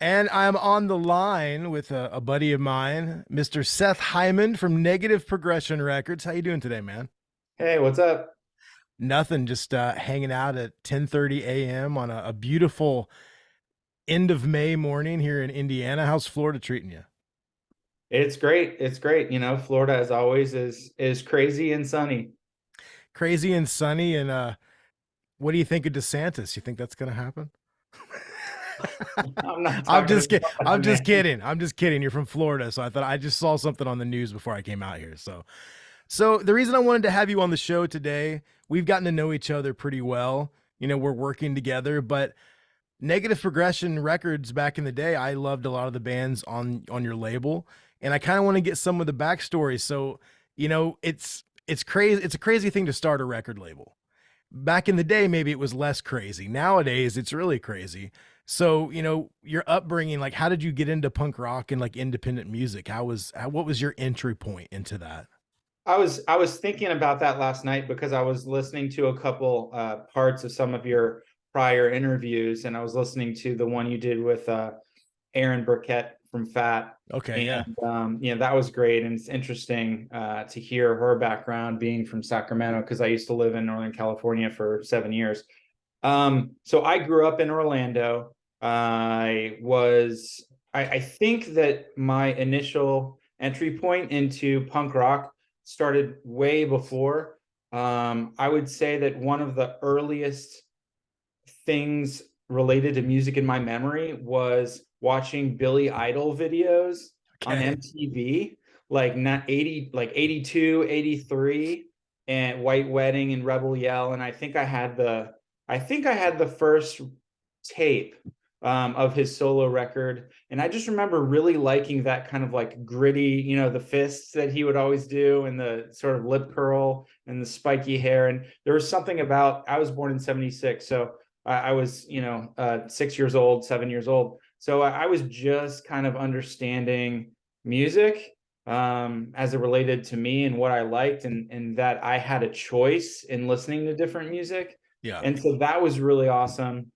And I'm on the line with a buddy of mine, Mr. Seth Hyman from Negative Progression Records. How you doing today, man? Hey, what's up? Nothing, just hanging out at 10:30 a.m. on a beautiful end of May morning here in Indiana. How's Florida treating you? It's great. It's great. Florida as always is crazy and sunny. Crazy and sunny. And what do you think of DeSantis? You think that's going to happen? I'm not I'm talking just kidding. about that, I'm just man. kidding. I'm just kidding. You're from Florida, so I thought I just saw something on the news before I came out here. So the reason I wanted to have you on the show today, we've gotten to know each other pretty well. We're working together, but Negative Progression Records back in the day, I loved a lot of the bands on your label, and I kind of want to get some of the backstory. So, it's crazy. It's a crazy thing to start a record label. Back in the day, maybe it was less crazy. Nowadays, it's really crazy. So, your upbringing, like, how did you get into punk rock and like independent music? What was your entry point into that? I was thinking about that last night because I was listening to a couple parts of some of your prior interviews, and I was listening to the one you did with Aaron Burkett from Fat. Okay, And yeah. that was great. And it's interesting to hear her background being from Sacramento, because I used to live in Northern California for 7 years. So I grew up in Orlando. I think that my initial entry point into punk rock started way before. I would say that one of the earliest things related to music in my memory was watching Billy Idol videos on Okay. MTV, like not 80, like 82, 83, and White Wedding and Rebel Yell. And I think I had the first tape of his solo record. And I just remember really liking that kind of like gritty, the fists that he would always do, and the sort of lip curl and the spiky hair. And there was something about, I was born in 76. So I was, 6 years old, 7 years old. So I was just kind of understanding music as it related to me and what I liked, and that I had a choice in listening to different music. Yeah. And so that was really awesome.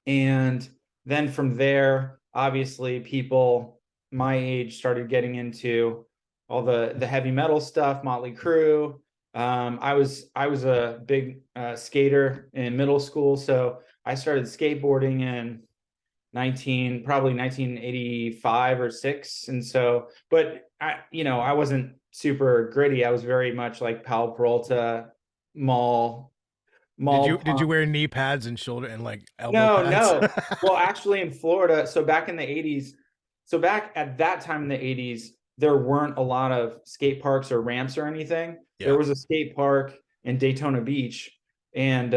And then from there, obviously, people my age started getting into all the heavy metal stuff, Motley Crue. I was a big skater in middle school, so I started skateboarding in 1985 or six. And so, but I wasn't super gritty. I was very much like Pal Peralta, mall Did mall you did you punk. wear knee pads and shoulder and like elbow No, pads? no. Well, actually, in Florida, so back in the 80s, so back at that time in the 80s, there weren't a lot of skate parks or ramps or anything. There Yeah. was a skate park in Daytona Beach, and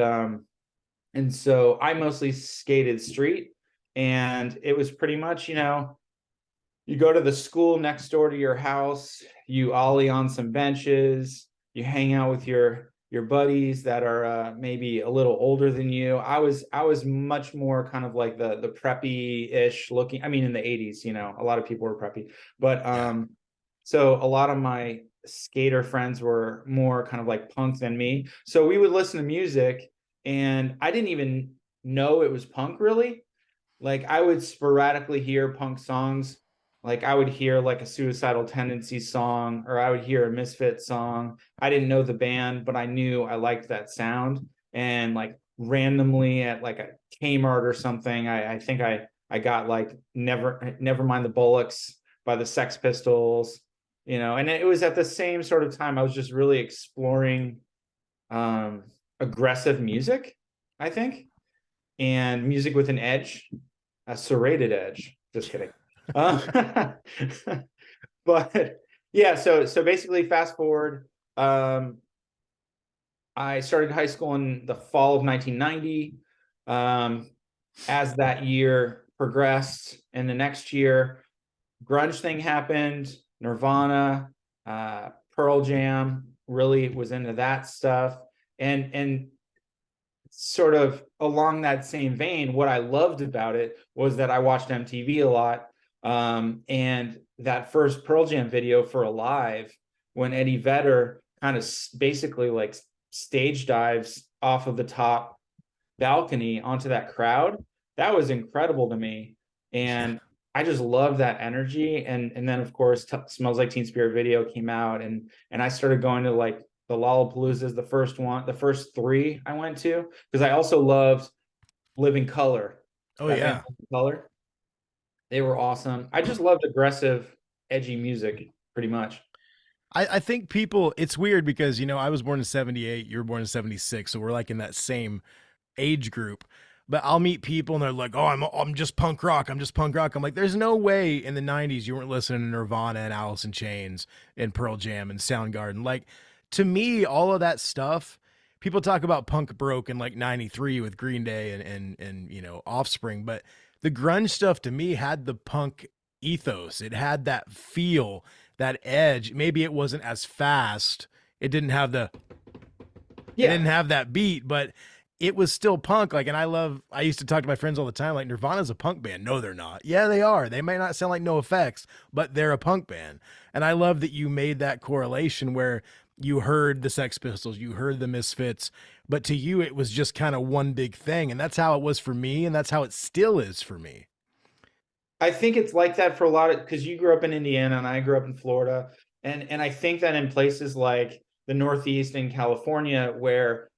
so I mostly skated street, and it was pretty much, you go to the school next door to your house, you ollie on some benches, you hang out with your buddies that are maybe a little older than you. I was much more kind of like the preppy-ish looking. I mean, in the 80s, a lot of people were preppy, but Yeah. so a lot of my skater friends were more kind of like punk than me. So we would listen to music, and I didn't even know it was punk really. Like I would sporadically hear punk songs. Like I would hear like a Suicidal Tendencies song, or I would hear a Misfit song. I didn't know the band, but I knew I liked that sound. And like randomly at like a Kmart or something, I think I got like Never Mind the Bollocks by the Sex Pistols, and it was at the same sort of time I was just really exploring um aggressive music, I think, and music with an edge, a serrated edge. Just kidding. Uh, but yeah, so basically, fast forward. Um, I started high school in the fall of 1990. Um, as that year progressed, and the next year, grunge thing happened. Nirvana, Pearl Jam, really was into that stuff, and sort of along that same vein, what I loved about it was that I watched MTV a lot. And that first Pearl Jam video for Alive, when Eddie Vedder kind of basically like stage dives off of the top balcony onto that crowd, that was incredible to me. Yeah. And I just love that energy. And then of course Smells Like Teen Spirit video came out, and I started going to like the Lollapaloozas, the first one, the first three I went to, because I also loved Living Color, Oh that band yeah. Living Color. They were awesome. I just loved aggressive, edgy music pretty much. I think people, it's weird because, I was born in 78, you were born in 76. So we're like in that same age group. But I'll meet people and they're like, "Oh, I'm just punk rock. I'm just punk rock." I'm like, "There's no way in the '90s you weren't listening to Nirvana and Alice in Chains and Pearl Jam and Soundgarden." Like, to me, all of that stuff. People talk about punk broke in like '93 with Green Day and Offspring, but the grunge stuff to me had the punk ethos. It had that feel, that edge. Maybe it wasn't as fast. It didn't have the it Yeah, didn't have that beat, but it was still punk. Like, and I used to talk to my friends all the time, like, Nirvana's a punk band. No, they're not. Yeah, they are. They may not sound like No Effects, but they're a punk band. And I love that you made that correlation where you heard the Sex Pistols, you heard the Misfits, but to you, it was just kind of one big thing. And that's how it was for me. And that's how it still is for me. I think it's like that for a lot of, because you grew up in Indiana and I grew up in Florida, and I think that in places like the Northeast and California, where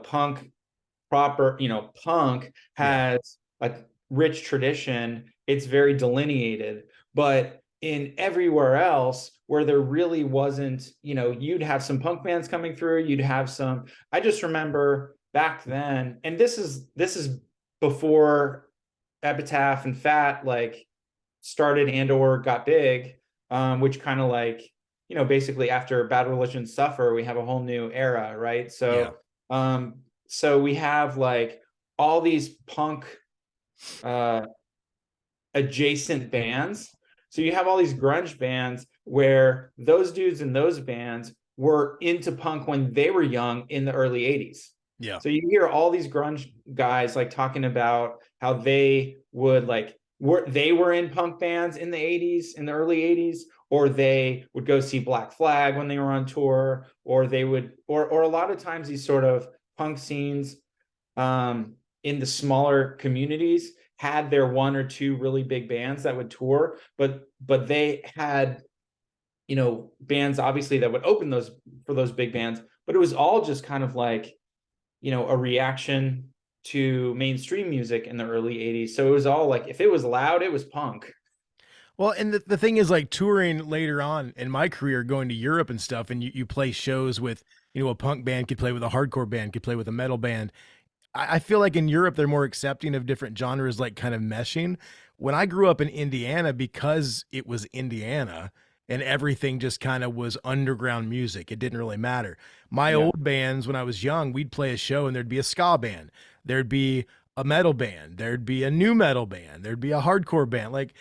punk proper, punk Yeah. has a rich tradition, it's very delineated. But in everywhere else where there really wasn't, you'd have some punk bands coming through, you'd have some. I just remember back then, and this is before Epitaph and Fat like started and or got big, which kind of like, basically after Bad Religion Suffer, we have a whole new era, right? Yeah. So we have like all these punk uh adjacent bands. So you have all these grunge bands where those dudes in those bands were into punk when they were young in the early 80s. Yeah. So you hear all these grunge guys like talking about how they would like they were in punk bands in the 80s, in the early 80s, or they would go see Black Flag when they were on tour, or they would or a lot of times these sort of punk scenes in the smaller communities had their one or two really big bands that would tour, but they had bands obviously that would open those for those big bands, but it was all just kind of like a reaction to mainstream music in the early 80s. So it was all like, if it was loud, it was punk. Well, and the thing is, like, touring later on in my career, going to Europe and stuff, and you play shows with, a punk band could play with a hardcore band, could play with a metal band. I feel like in Europe they're more accepting of different genres, like kind of meshing. When I grew up in Indiana, because it was Indiana and everything just kind of was underground music, it didn't really matter. My Yeah. old bands, when I was young, we'd play a show and there'd be a ska band, there'd be a metal band, there'd be a new metal band, there'd be a hardcore band. Like,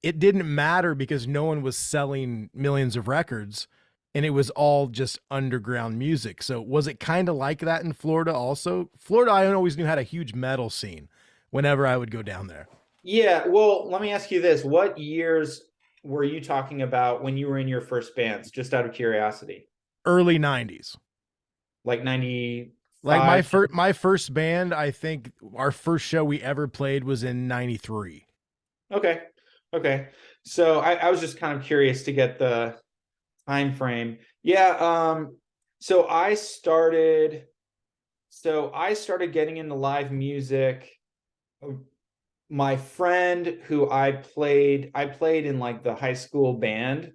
it didn't matter because no one was selling millions of records and it was all just underground music. So was it kind of like that in Florida also? Florida, I always knew had a huge metal scene whenever I would go down there. Yeah, well, let me ask you this. What years were you talking about when you were in your first bands, just out of curiosity? Early 90s. Like Like my 95? first band, I think our first show we ever played was in 93. Okay. Okay. So I was just kind of curious to get the time frame. Yeah, so I started getting into live music. My friend who I played in like the high school band.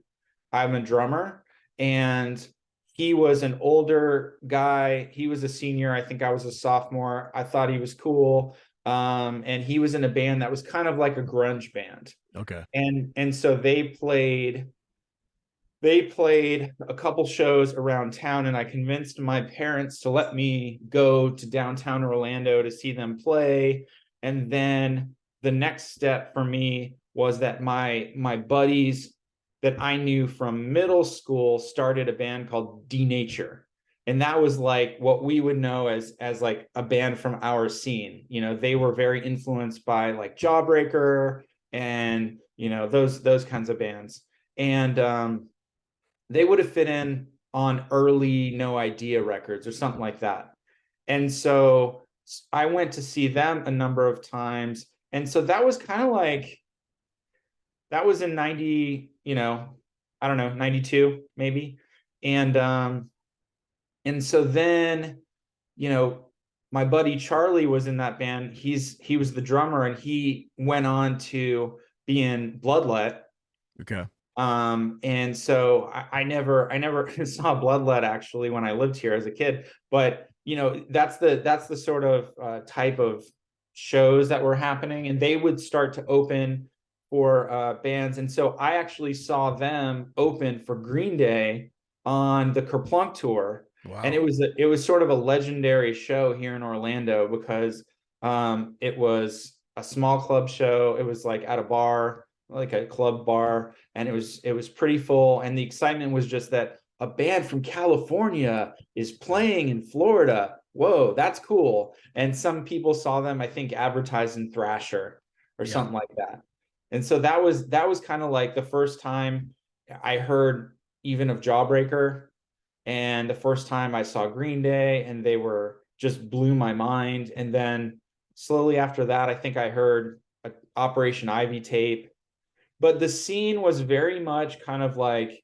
I'm a drummer, and he was an older guy. He was a senior. I think I was a sophomore. I thought he was cool. And he was in a band that was kind of like a grunge band. Okay. And so they played a couple shows around town, and I convinced my parents to let me go to downtown Orlando to see them play. And then the next step for me was that my buddies that I knew from middle school started a band called Denature. And that was like what we would know as like a band from our scene. They were very influenced by like Jawbreaker and those kinds of bands. And they would have fit in on early No Idea records or something like that. And so I went to see them a number of times. And so that was kind of like that was in 90, I don't know, 92 maybe. And so then, you know, my buddy Charlie was in that band. He was the drummer, and he went on to be in Bloodlet. Okay. And so I never saw Bloodlet actually when I lived here as a kid, but that's the sort of type of shows that were happening, and they would start to open for bands. And so I actually saw them open for Green Day on the Kerplunk tour. And Wow. it was sort of a legendary show here in Orlando because it was a small club show. It was like at a bar, like a club bar, and it was pretty full. And the excitement was just that a band from California is playing in Florida. Whoa, that's cool. And some people saw them, I think, advertised in Thrasher or Yeah. something like that. And so that was kind of like the first time I heard even of Jawbreaker, and the first time I saw Green Day, and they were just blew my mind. And then slowly after that, I think I heard Operation Ivy tape. But the scene was very much kind of like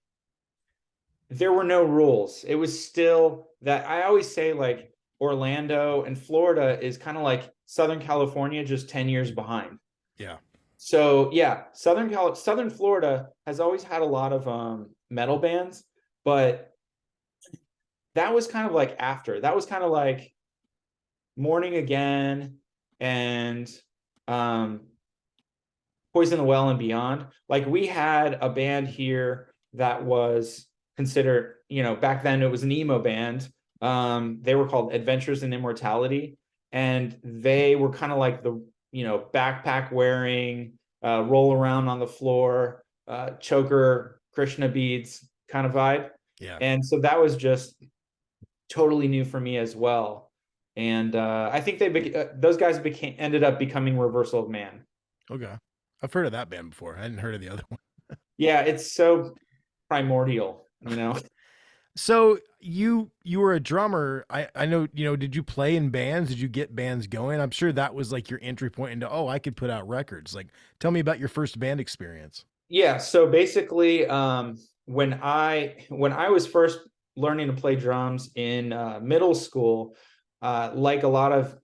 there were no rules. It was still that I always say, like, Orlando and Florida is kind of like Southern California, just 10 years behind. Yeah. So yeah, Southern Florida has always had a lot of metal bands, but that was kind of like after. That was kind of like Morning Again and um Poison the Well and Beyond. Like, we had a band here that was considered, back then it was an emo band. They were called Adventures in Immortality, and they were kind of like the, backpack wearing, roll around on the floor, choker Krishna beads kind of vibe. Yeah. And so that was just totally new for me as well. And I think those guys ended up becoming Reversal of Man. Okay. I've heard of that band before. I hadn't heard of the other one. Yeah, it's so primordial. So you were a drummer. I know, did you play in bands? Did you get bands going? I'm sure that was like your entry point into, oh, I could put out records. Like, tell me about your first band experience. Yeah, so basically, when I was first learning to play drums in middle school, like a lot of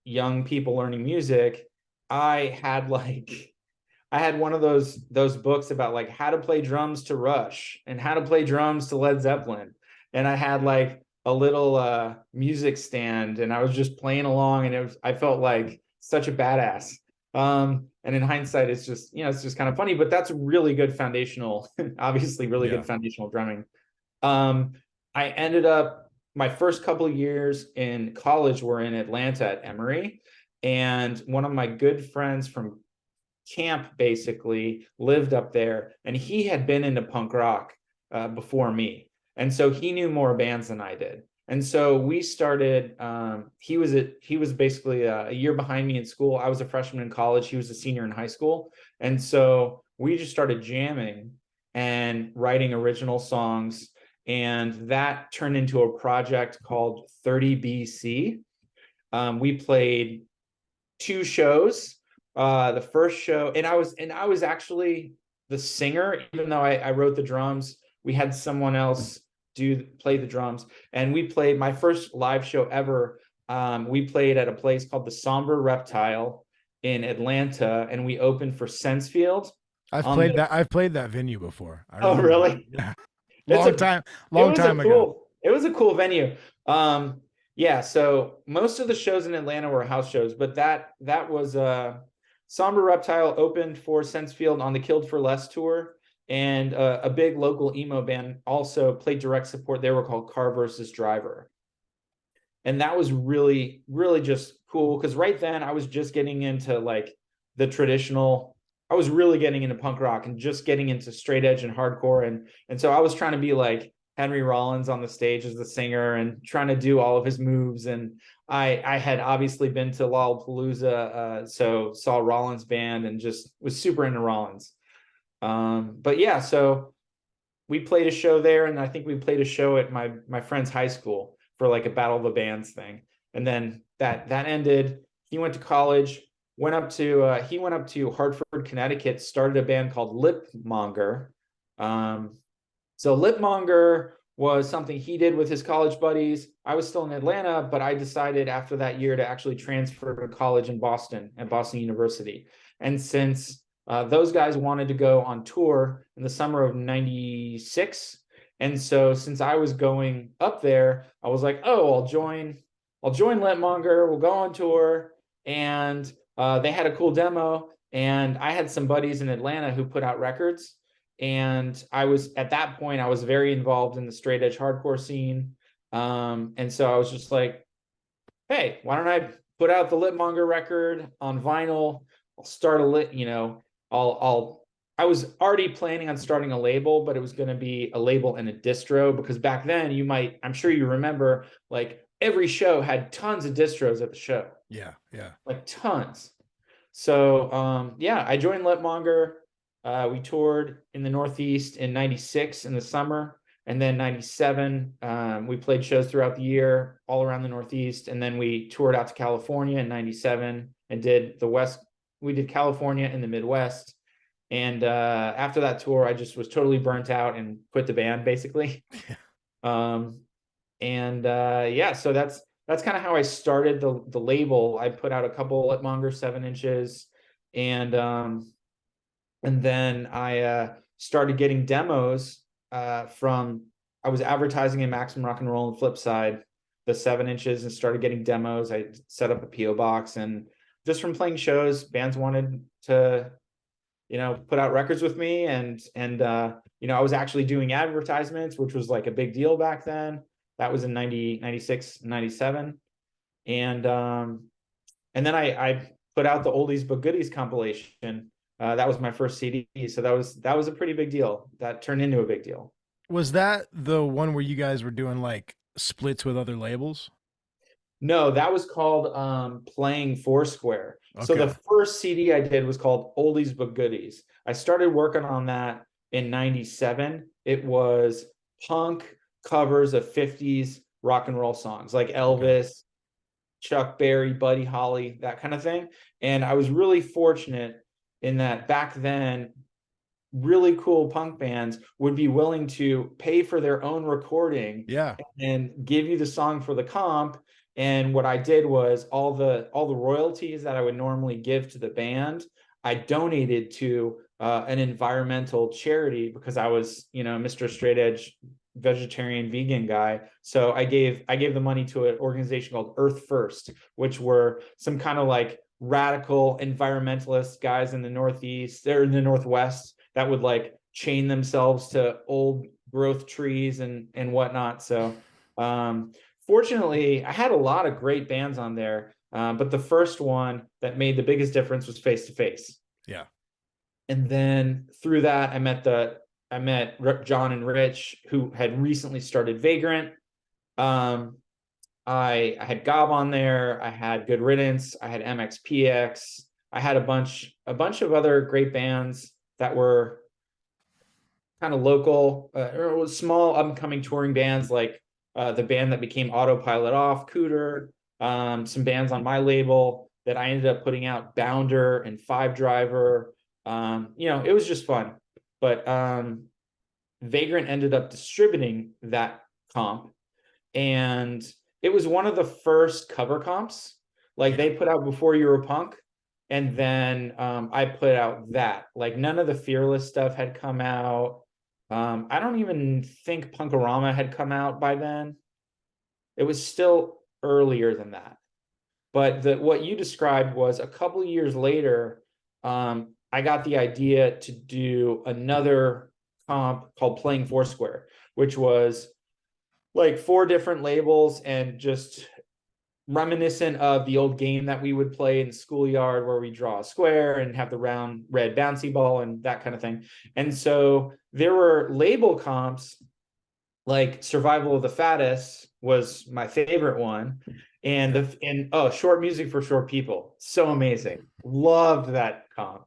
young people learning music, I had like I had one of those books about like how to play drums to Rush and how to play drums to Led Zeppelin. And I had like a little music stand, and I was just playing along, and I felt like such a badass. And in hindsight, it's just kind of funny, but that's really good foundational, obviously really Yeah. good foundational drumming. Um, I ended up my first couple of years in college were in Atlanta at Emory, and one of my good friends from camp basically lived up there, and he had been into punk rock before me, and so he knew more bands than I did. And so we started. He was basically a year behind me in school. I was a freshman in college. He was a senior in high school, and so we just started jamming and writing original songs, and that turned into a project called 30 BC. We played two shows. The first show, and I was actually the singer, even though I wrote the drums. We had someone else play the drums, and we played my first live show ever. We played at a place called the Somber Reptile in Atlanta, and we opened for Sensefield on the. I've played that venue before. I Oh, remember that. really? Yeah. It's a Long time ago. it was a cool venue. Yeah, so most of the shows in Atlanta were house shows, but that was Somber Reptile opened for Sensefield on the Killed for Less tour, and a big local emo band also played direct support. They were called Car versus Driver. And that was really, really just cool because right then I was just getting into like the traditional. I was really getting into punk rock and just getting into straight edge and hardcore, and so I was trying to be like Henry Rollins on the stage as the singer and trying to do all of his moves. And I had obviously been to Lollapalooza, so saw Rollins band and just was super into Rollins. But yeah, so we played a show there, and I think we played a show at my friend's high school for like a Battle of the Bands thing. And then that ended. He went to college. went up to he went up to Hartford, Connecticut, started a band called Lipmonger. Um, so Lipmonger was something he did with his college buddies. I was still in Atlanta, but I decided after that year to actually transfer to college in Boston at Boston University. And since those guys wanted to go on tour in the summer of '96, and so since I was going up there, I was like, oh, I'll join Lipmonger. We'll go on tour, and they had a cool demo. And I had some buddies in Atlanta who put out records, and I was at that point I was very involved in the straight edge hardcore scene, and so I was just like, hey, why don't I put out the Lipmonger record on vinyl? I'll start a lit, I'll I was already planning on starting a label, but it was going to be a label and a distro, because back then I'm sure you remember, like every show had tons of distros at the show. Yeah, yeah. Like tons. So yeah, I joined Lipmonger. We toured in the Northeast in '96 in the summer, and then '97 we played shows throughout the year all around the Northeast, and then we toured out to California in '97 and did the West. We did California and the Midwest, and after that tour, I just was totally burnt out and quit the band basically. um, and yeah, so that's kind of how I started the label. I put out a couple at Monger 7 inches, and then I started getting demos from. I was advertising in Maximum Rock and Roll and Flipside, the 7 inches, and started getting demos. I set up a PO box, and just from playing shows, bands wanted to put out records with me, and I was actually doing advertisements, which was like a big deal back then. That was in 96, 97. And then I put out the Oldies But Goodies compilation. That was my first CD. So that was a pretty big deal. That turned into a big deal. Was that the one where you guys were doing like splits with other labels? No, that was called Playing Foursquare. So Okay. the first CD I did was called Oldies But Goodies. I started working on that in '97. It was punk covers of '50s rock and roll songs like Okay. Elvis, Chuck Berry, Buddy Holly, that kind of thing. And I was really fortunate in that back then, really cool punk bands would be willing to pay for their own recording Yeah. and give you the song for the comp. And what I did was all the royalties that I would normally give to the band, I donated to an environmental charity, because I was, Mr. Straight Edge vegetarian vegan guy. So I gave the money to an organization called Earth First, which were some kind of like radical environmentalist guys in the Northeast, they're in the Northwest, that would like chain themselves to old growth trees and whatnot. So fortunately, I had a lot of great bands on there, but the first one that made the biggest difference was Face to Face. Yeah. And then through that, I met John and Rich, who had recently started Vagrant. I had Gob on there. I had Good Riddance. I had MXPX. I had a bunch of other great bands that were kind of local, or small upcoming touring bands, like the band that became Autopilot Off, Cooter. Some bands on my label that I ended up putting out, Bounder and Five Driver. It was just fun. But Vagrant ended up distributing that comp, and it was one of the first cover comps. Like Yeah. they put out Before You Were Punk, and then I put out that. Like none of the Fearless stuff had come out. I don't even think Punkorama had come out by then. It was still earlier than that. But what you described was a couple of years later, I got the idea to do another comp called Playing Foursquare, which was like 4 different labels and just reminiscent of the old game that we would play in the schoolyard, where we draw a square and have the round red bouncy ball and that kind of thing. And so there were label comps, like Survival of the Fattest was my favorite one. And Short Music for Short People, so amazing, loved that comp.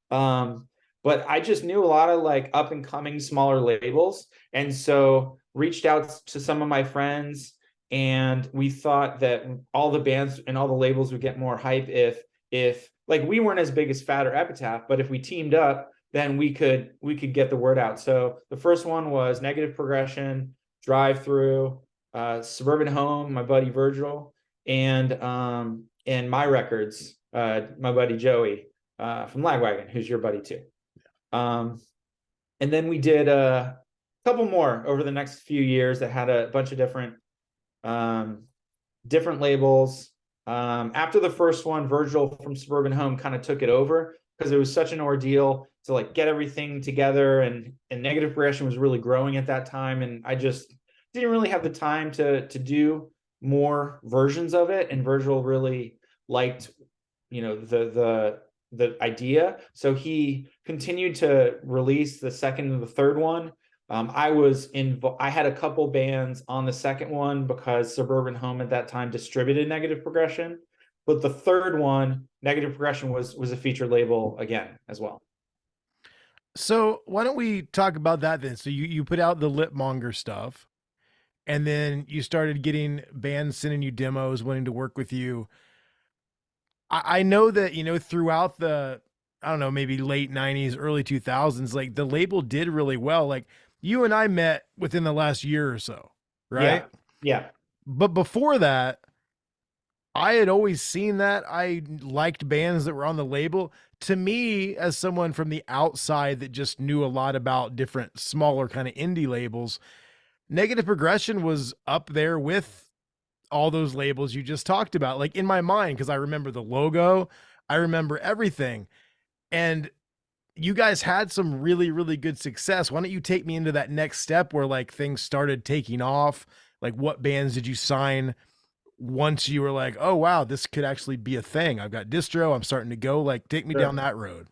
But I just knew a lot of like up and coming smaller labels, and so reached out to some of my friends, and we thought that all the bands and all the labels would get more hype if if like we weren't as big as Fat or Epitaph, but if we teamed up, then we could get the word out. So the first one was Negative Progression, Drive Through, Suburban Home, my buddy Virgil, and My Records, my buddy Joey from Lagwagon, who's your buddy too. Um, and then we did a couple more over the next few years that had a bunch of um, different labels. After the first one, Virgil from Suburban Home kind of took it over because it was such an ordeal to like get everything together, and Negative Progression was really growing at that time, and I just didn't really have the time to do more versions of it. And Virgil really liked, the idea, so he continued to release the second and the third one. I had a couple bands on the second one because Suburban Home at that time distributed Negative Progression, but the third one, Negative Progression, was a featured label again as well. So why don't we talk about that then? So you put out the Lipmonger stuff, and then you started getting bands sending you demos, wanting to work with you. I know that, throughout the, I don't know, maybe late 90s, early 2000s, like the label did really well. Like you and I met within the last year or so, right? Yeah, yeah, But before that, I had always seen that. I liked bands that were on the label. To me, as someone from the outside that just knew a lot about different smaller kind of indie labels, Negative Progression was up there with all those labels you just talked about, like in my mind, because I remember the logo, I remember everything. And you guys had some really, really good success. Why don't you take me into that next step where like things started taking off? Like what bands did you sign once you were like, oh wow, this could actually be a thing? I've got distro, I'm starting to go. Like take me down sure. that road.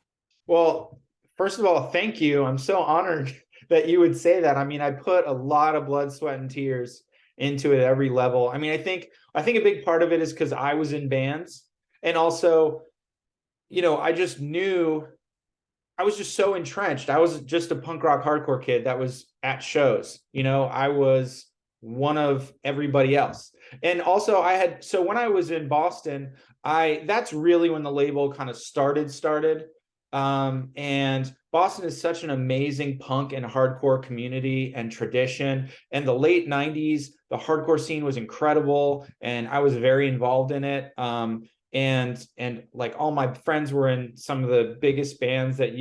Well, first of all, thank you. I'm so honored that you would say that. I mean, I put a lot of blood, sweat, and tears into it at every level. I mean, I think a big part of it is because I was in bands, and also, I just knew I was just so entrenched. I was just a punk rock hardcore kid that was at shows. I was one of everybody else. And also so when I was in Boston, that's really when the label kind of started. And Boston is such an amazing punk and hardcore community and tradition. And the late 90s, the hardcore scene was incredible, and I was very involved in it. And like all my friends were in some of the biggest bands that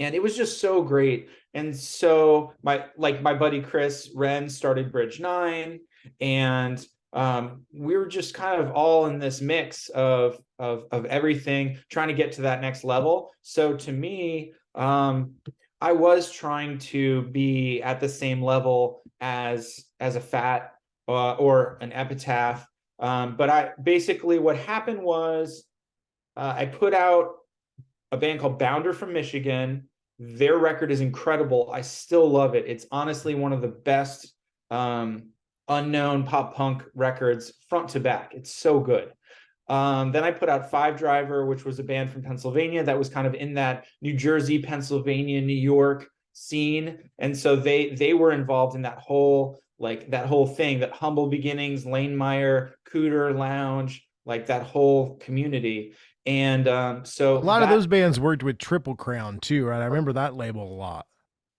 and it was just so great. And so my buddy Chris Wren started Bridge 9, and we were just kind of all in this mix of everything, trying to get to that next level. So to me, I was trying to be at the same level as a Fat or an Epitaph. But I basically, what happened was, I put out a band called Bounder from Michigan. Their record is incredible. I still love it. It's honestly one of the best unknown pop punk records front to back. It's so good. Then I put out Five Driver, which was a band from Pennsylvania that was kind of in that New Jersey, Pennsylvania, New York scene. And so they were involved in that whole thing, that Humble Beginnings, Lane Meyer, Cooter Lounge, like that whole community. And A so lot of that those bands worked with Triple Crown too, right? I remember that label a lot.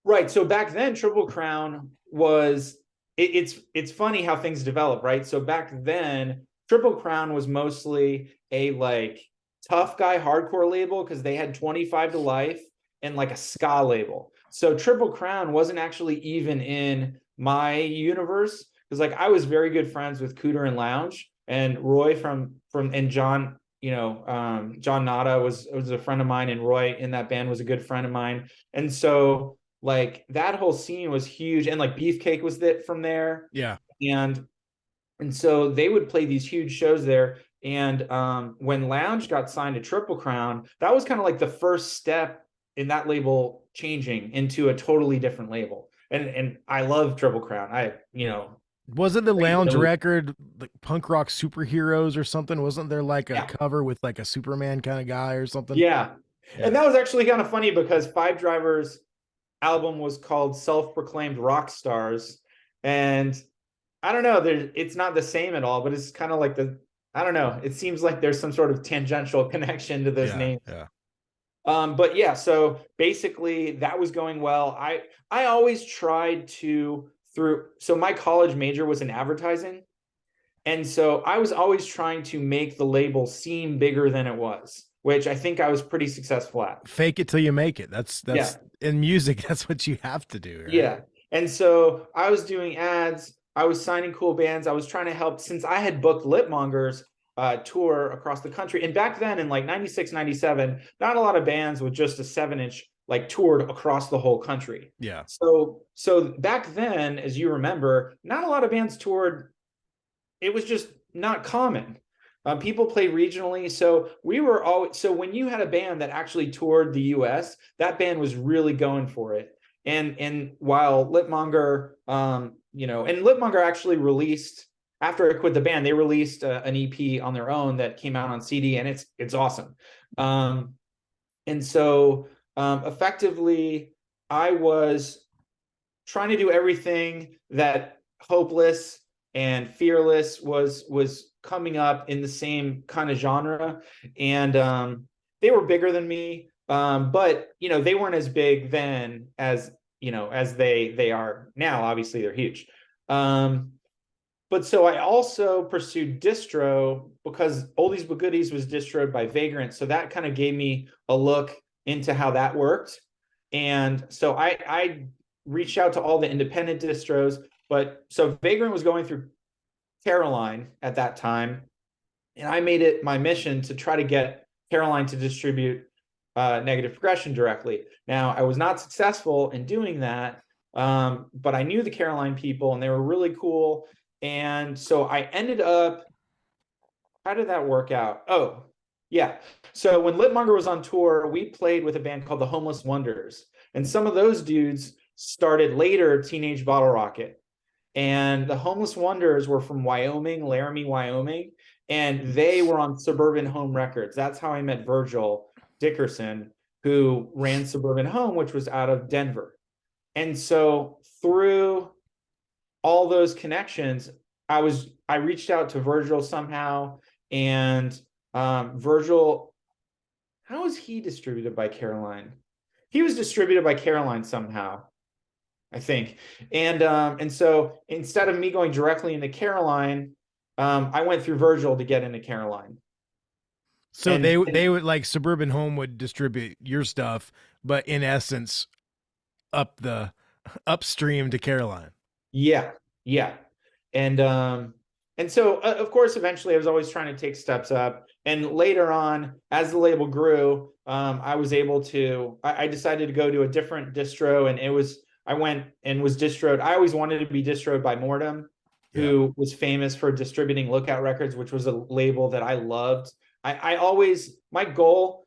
Right. So back then, Triple Crown was it's funny how things develop, right? So back then, Triple Crown was mostly a like tough guy hardcore label because they had 25 to Life and like a ska label. So Triple Crown wasn't actually even in my universe because like I was very good friends with Cooter and Lounge, and Roy from and John, John Nada was a friend of mine, and Roy in that band was a good friend of mine. And so like that whole scene was huge, and like Beefcake was that from there. Yeah. And and so they would play these huge shows there. And when Lounge got signed to Triple Crown, that was kind of like the first step in that label changing into a totally different label. And I love Triple Crown. Wasn't the Lounge record like punk rock superheroes or something? Wasn't there like a Yeah, cover with like a Superman kind of guy or something? yeah. And Yeah. that was actually kind of funny because Five Drivers album was called Self-Proclaimed Rock Stars. And I don't know, it's not the same at all, but it's kind of like I don't know. It seems like there's some sort of tangential connection to those Yeah, names. yeah. But yeah, so basically that was going well. I always tried to through so my college major was in advertising. And so I was always trying to make the label seem bigger than it was, which I think I was pretty successful at. Fake it till you make it. Yeah. That's in music, that's what you have to do, right? Yeah. And so I was doing ads, I was signing cool bands, I was trying to help since I had booked Lipmonger's tour across the country. And back then in like 96, 97, not a lot of bands with just a 7-inch like toured across the whole country. Yeah. So back then, as you remember, not a lot of bands toured. It was just not common. People played regionally, so we were always so when you had a band that actually toured the U.S., that band was really going for it. And while Lipmonger, and Lipmonger actually released after I quit the band, they released an EP on their own that came out on CD, and it's awesome. And so effectively, I was trying to do everything that Hopeless and Fearless was coming up in the same kind of genre, and they were bigger than me, but they weren't as big then as as they are now. Obviously, they're huge. But so I also pursued distro because Oldies But Goodies was distroed by Vagrant, so that kind of gave me a look into how that worked. And so I reached out to all the independent distros, but so Vagrant was going through Caroline at that time, and I made it my mission to try to get Caroline to distribute Negative Progression directly. Now, I was not successful in doing that, but I knew the Caroline people, and they were really cool. And so I ended up, how did that work out? Oh, yeah. So when Lipmonger was on tour, we played with a band called the Homeless Wonders. And some of those dudes started later Teenage Bottle Rocket. And the Homeless Wonders were from Wyoming, Laramie, Wyoming. And they were on Suburban Home Records. That's how I met Virgil Dickerson, who ran Suburban Home, which was out of Denver. And so through all those connections, I reached out to Virgil somehow, and Virgil, how was he distributed by Caroline? He was distributed by Caroline somehow, I think. And so instead of me going directly into Caroline, I went through Virgil to get into Caroline. So And they would like Suburban Home would distribute your stuff, but in essence, up the upstream to Caroline. yeah, yeah. And so of course eventually I was always trying to take steps up. And later on, as the label grew, I was able to I decided to go to a different distro, and I went and was distroed. I always wanted to be distroed by Mortem, Yeah. who was famous for distributing Lookout Records, which was a label that I loved. I always my goal,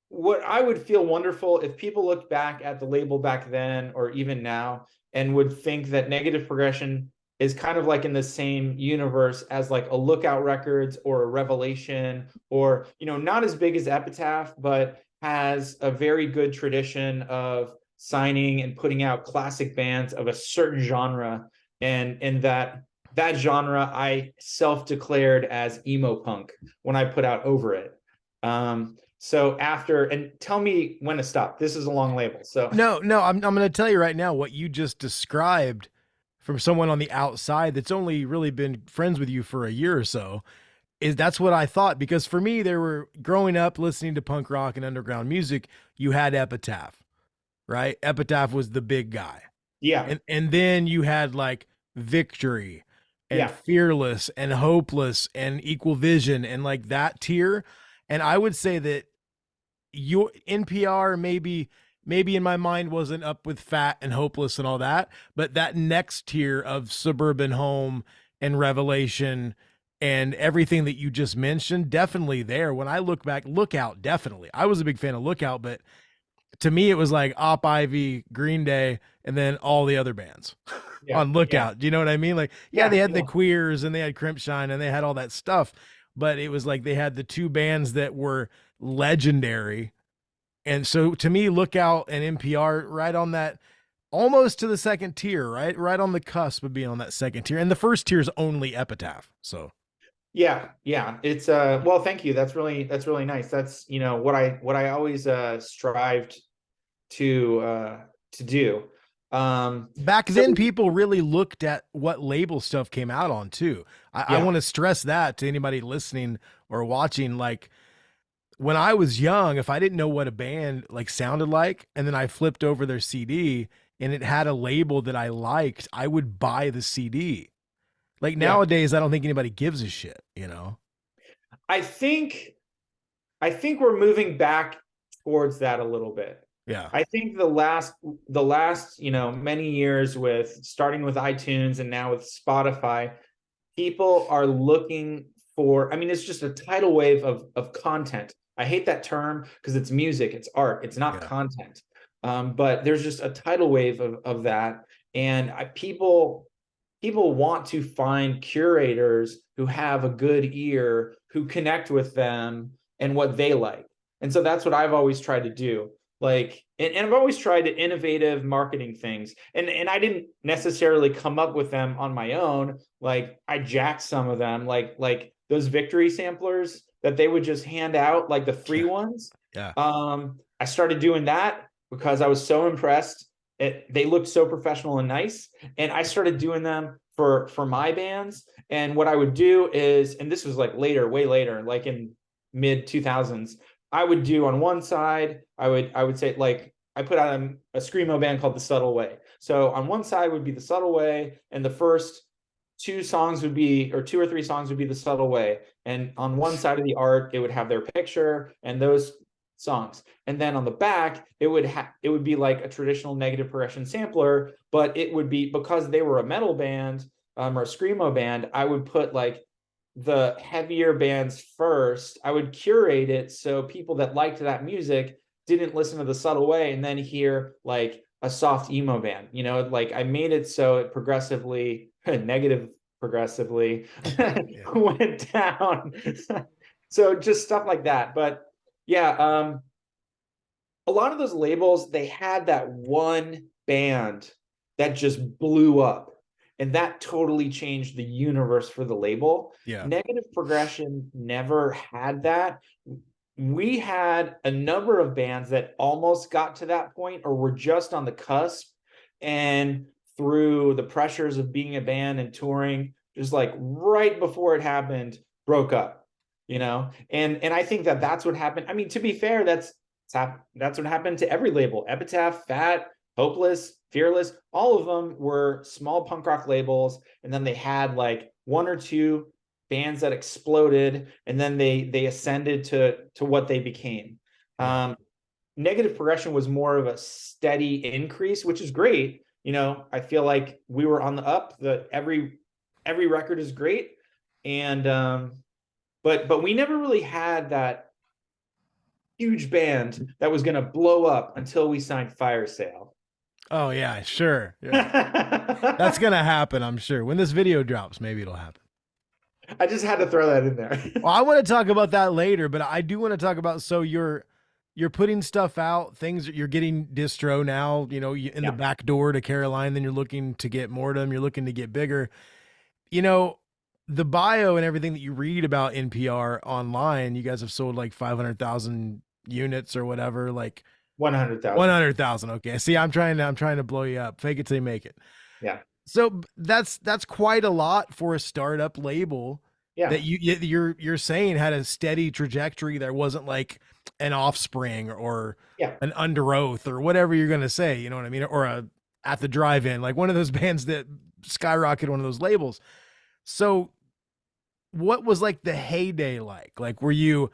what I would feel wonderful if people looked back at the label back then or even now and would think that Negative Progression is kind of like in the same universe as like a Lookout Records or a Revelation, or not as big as Epitaph, but has a very good tradition of signing and putting out classic bands of a certain genre. And that genre I self-declared as emo punk when I put out Over It. So after, and tell me when to stop. This is a long label. So No, I'm going to tell you right now what you just described from someone on the outside that's only really been friends with you for a year or so is that's what I thought, because for me there were growing up listening to punk rock and underground music, you had Epitaph, right? Epitaph was the big guy. yeah, And then you had like Victory and yeah, Fearless and Hopeless and Equal Vision and like that tier. And I would say that your NPR maybe in my mind wasn't up with Fat and Hopeless and all that, but that next tier of Suburban Home and Revelation and everything that you just mentioned, definitely there. When I look back, Lookout, definitely. I was a big fan of Lookout, but to me it was like Op Ivy, Green Day, and then all the other bands yeah, on yeah, Lookout. Do you know what I mean? Like, yeah, yeah, they had the yeah, Queers and they had Crimpshine and they had all that stuff, but it was like they had the two bands that were legendary. And so to me, Lookout and NPR right on that, almost to the second tier, right on the cusp of being on that second tier. And the first tier is only Epitaph. So Yeah, yeah. It's well, thank you. That's really nice. That's, what I always strived to do. Back So then, people really looked at what label stuff came out on too. I yeah, want to stress that to anybody listening or watching. Like when I was young, if I didn't know what a band like sounded like, and then I flipped over their CD and it had a label that I liked, I would buy the CD. Like yeah. nowadays, I don't think anybody gives a shit, you know? I think I think we're moving back towards that a little bit. Yeah. I think the last, many years with starting with iTunes and now with Spotify, people are looking for, I mean, it's just a tidal wave of content. I hate that term because it's music, it's art, it's not Yeah. content. But there's just a tidal wave of that. And people want to find curators who have a good ear, who connect with them and what they like. And so that's what I've always tried to do. Like, and I've always tried to innovative marketing things. And I didn't necessarily come up with them on my own. Like I jacked some of them, like those victory samplers that they would just hand out, like the free Yeah. ones. Yeah. I started doing that because I was so impressed. They looked so professional and nice, and I started doing them for my bands. And what I would do is, and this was like later, way later, like in mid 2000s, I would do on one side, I would say, like, I put out a screamo band called The Subtle Way. So on one side would be The Subtle Way, and the first two songs would be, or two or three songs would be The Subtle Way. And on one side of the art, it would have their picture and those songs. And then on the back, it would be like a traditional negative progression sampler, but it would be, because they were a metal band, or a screamo band, I would put like the heavier bands first. I would curate it so people that liked that music didn't listen to The Subtle Way and then hear like a soft emo band. Like I made it so it progressively negative progressively Yeah. went down. So just stuff like that. But yeah, a lot of those labels, they had that one band that just blew up, and that totally changed the universe for the label. Yeah. Negative progression never had that. We had a number of bands that almost got to that point or were just on the cusp, and through the pressures of being a band and touring, just like right before it happened, broke up. And I think that that's what happened. I mean, to be fair, that's what happened to every label. Epitaph, Fat, Hopeless, Fearless, all of them were small punk rock labels, and then they had like one or two bands that exploded, and then they ascended to what they became. Yeah. Negative progression was more of a steady increase, which is great. I feel like we were on the up. Every record is great, and but we never really had that huge band that was going to blow up until we signed Fire Sale. Oh yeah, sure. Yeah. That's gonna happen, I'm sure. When this video drops, maybe it'll happen. I just had to throw that in there. Well, I want to talk about that later, but I do want to talk about, so you're putting stuff out, things that you're getting distro now, in the Yeah. back door to Caroline, then you're looking to get Mortem, you're looking to get bigger. You know, the bio and everything that you read about NPR online, you guys have sold like 500,000 units or whatever, like 100,000. 100,000. Okay. See, I'm trying to blow you up. Fake it till you make it. Yeah. So that's quite a lot for a startup label Yeah. that you're saying had a steady trajectory. There wasn't like an Offspring or Yeah. an Under Oath or whatever you're gonna say. You know what I mean? Or a At the Drive-In, like one of those bands that skyrocketed one of those labels. So what was like the heyday like? Like, were you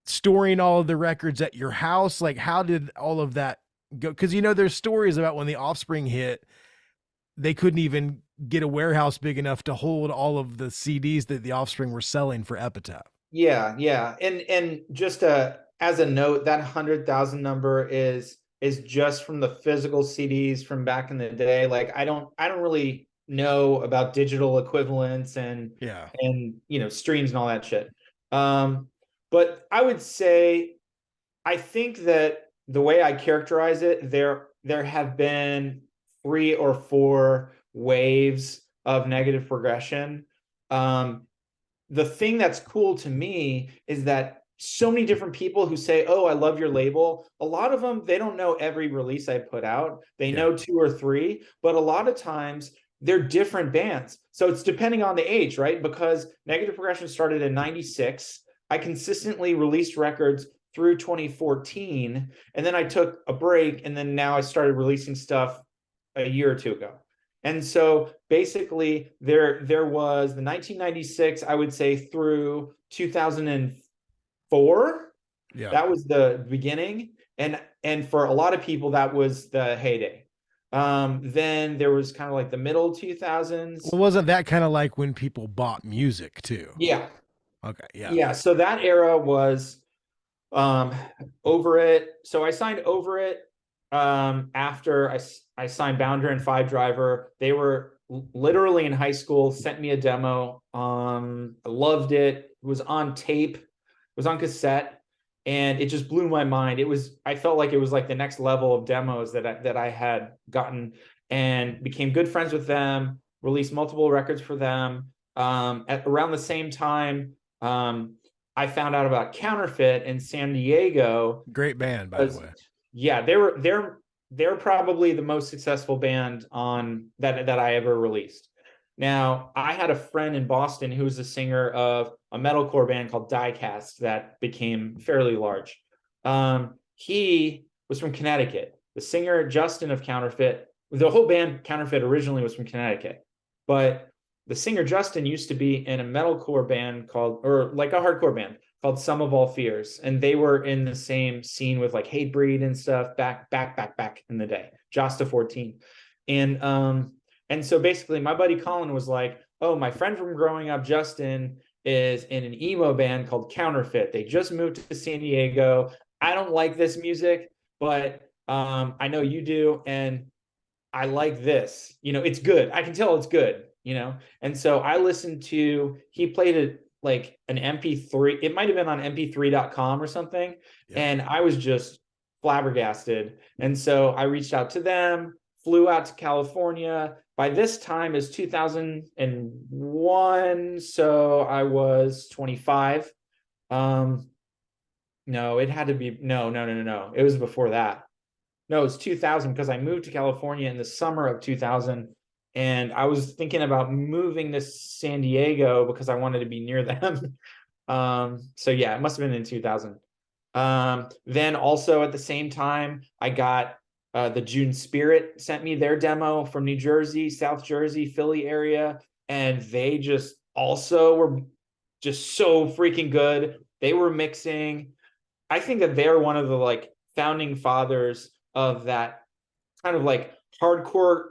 storing all of the records at your house? Like, how did all of that go? Because there's stories about when the Offspring hit, they couldn't even get a warehouse big enough to hold all of the CDs that the Offspring were selling for Epitaph. Yeah. Yeah. And just as a note, that 100,000 number is just from the physical CDs from back in the day. Like I don't really know about digital equivalents Yeah. and streams and all that shit. Um, but I would say, I think that the way I characterize it, there have been three or four waves of negative progression. Um, the thing that's cool to me is that so many different people who say, "Oh, I love your label." A lot of them, they don't know every release I put out. They Yeah. know two or three, but a lot of times they're different bands. So it's depending on the age, right? Because Negative Progression started in 96. I consistently released records through 2014, and then I took a break, and then now I started releasing stuff a year or two ago. And so basically there was the 1996, I would say, through 2004. Yeah. That was the beginning. And for a lot of people, that was the heyday. Then there was kind of like the middle 2000s. Well, wasn't that kind of like when people bought music too? Yeah. Okay. Yeah. Yeah. So that era was um Over It. So I signed Over It after I signed Bounder and Five Driver. They were literally in high school, sent me a demo. I loved it. It was on tape, it was on cassette, and it just blew my mind. I felt like it was like the next level of demos that I had gotten, and became good friends with them, released multiple records for them. At around the same time, I found out about Counterfeit in San Diego. Great band, by the Because way. yeah, they're probably the most successful band on that I ever released. Now, I had a friend in Boston who was a singer of a metalcore band called Diecast that became fairly large. He was from Connecticut. The singer Justin of Counterfeit, the whole band Counterfeit originally was from Connecticut, but the singer Justin used to be in a metalcore band called, or like a hardcore band called Sum of All Fears, and they were in the same scene with like Hatebreed and stuff back in the day, Josta 14. And so basically my buddy Colin was like, "Oh, my friend from growing up, Justin, is in an emo band called Counterfeit. They just moved to San Diego. I don't like this music, but I know you do, and I like this. It's good. I can tell it's good. And so I listened to, he played it like an MP3. It might have been on mp3.com or something. Yeah. And I was just flabbergasted. And so I reached out to them, flew out to California. By this time is 2001. So I was 25. No, it had to be, no, no, no, no, no. It was before that. No, it's 2000, because I moved to California in the summer of 2000, and I was thinking about moving to San Diego because I wanted to be near them. So yeah, it must have been in 2000. Then also at the same time, I got the June Spirit sent me their demo from New Jersey, South Jersey, Philly area, and they just also were just so freaking good. They were mixing. I think that they're one of the like founding fathers of that kind of like hardcore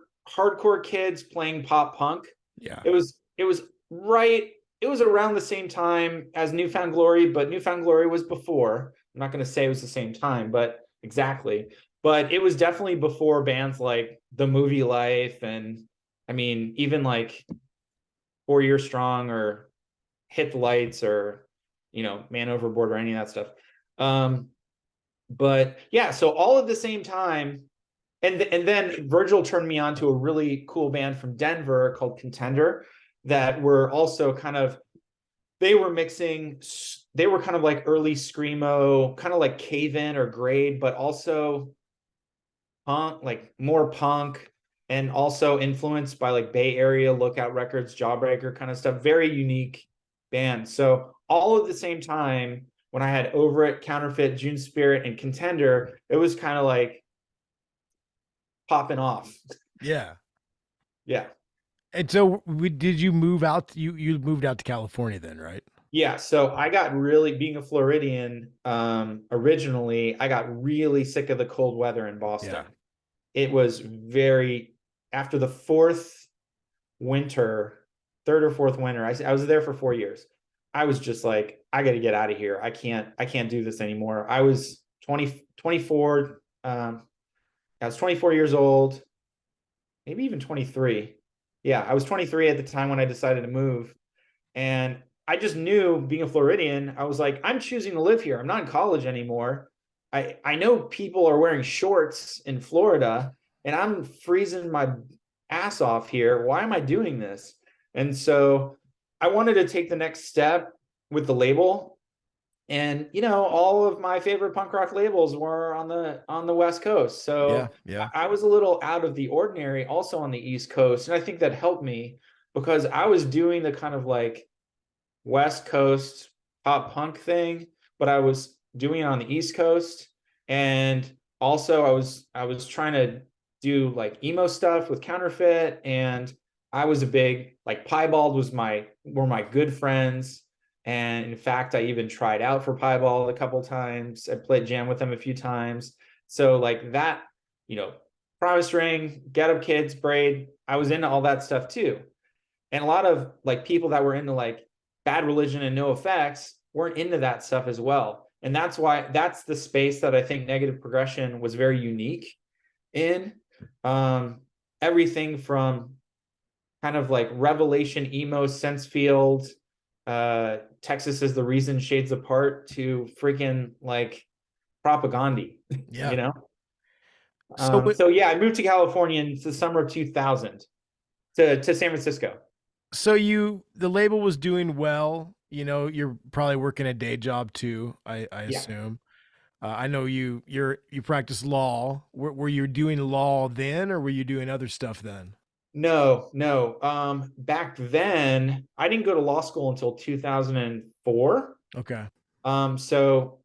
kids playing pop punk. Yeah. It was right, it was around the same time as Newfound Glory, but Newfound Glory was before. I'm not going to say it was the same time, but exactly. But it was definitely before bands like The Movie Life, and I mean even like 4 Year Strong or Hit the Lights, or Man Overboard, or any of that stuff. But yeah, so all at the same time, and then Virgil turned me on to a really cool band from Denver called Contender, that were also kind of, they were mixing, they were kind of like early screamo, kind of like Cave In or Grade, but also punk, like more punk, and also influenced by like Bay Area, Lookout Records, Jawbreaker kind of stuff. Very unique band. So all at the same time, when I had Over It, Counterfeit, June Spirit, and Contender, it was kind of like popping off. Yeah. Yeah. And so did you move out? You moved out to California then, right? Yeah. So I got really, being a Floridian, originally, I got really sick of the cold weather in Boston. Yeah. It was very, after the third or fourth winter, I was there for 4 years. I was just like, I got to get out of here. I can't do this anymore. I was 24. I was 24 years old, maybe even 23. Yeah, I was 23 at the time when I decided to move. And I just knew, being a Floridian, I was like, I'm choosing to live here. I'm not in college anymore. I know people are wearing shorts in Florida, and I'm freezing my ass off here. Why am I doing this? And so I wanted to take the next step with the label. And all of my favorite punk rock labels were on the West Coast. Yeah, So yeah, I was a little out of the ordinary also on the East Coast. And I think that helped me because I was doing the kind of like West Coast pop punk thing, but I was doing it on the East Coast. And also I was trying to do like emo stuff with Counterfeit. And I was a big like Piebald were my good friends. And in fact, I even tried out for Piebald a couple times. I played jam with them a few times. So like that, you know, Promise Ring, Get Up Kids, Braid, I was into all that stuff too. And a lot of like people that were into like Bad Religion and No Effects weren't into that stuff as well. And that's the space that I think Negative Progression was very unique in. Um, Everything from kind of like Revelation emo sense field, Texas is the reason shades apart to freaking like propaganda, yeah. you know? So, So yeah, I moved to California in the summer of 2000 to San Francisco. so the label was doing well. You're probably working a day job too. I Yeah. assume. I know you practice law. Were you doing law then, or were you doing other stuff then? No, no. Back then, I didn't go to law school until 2004. Okay. So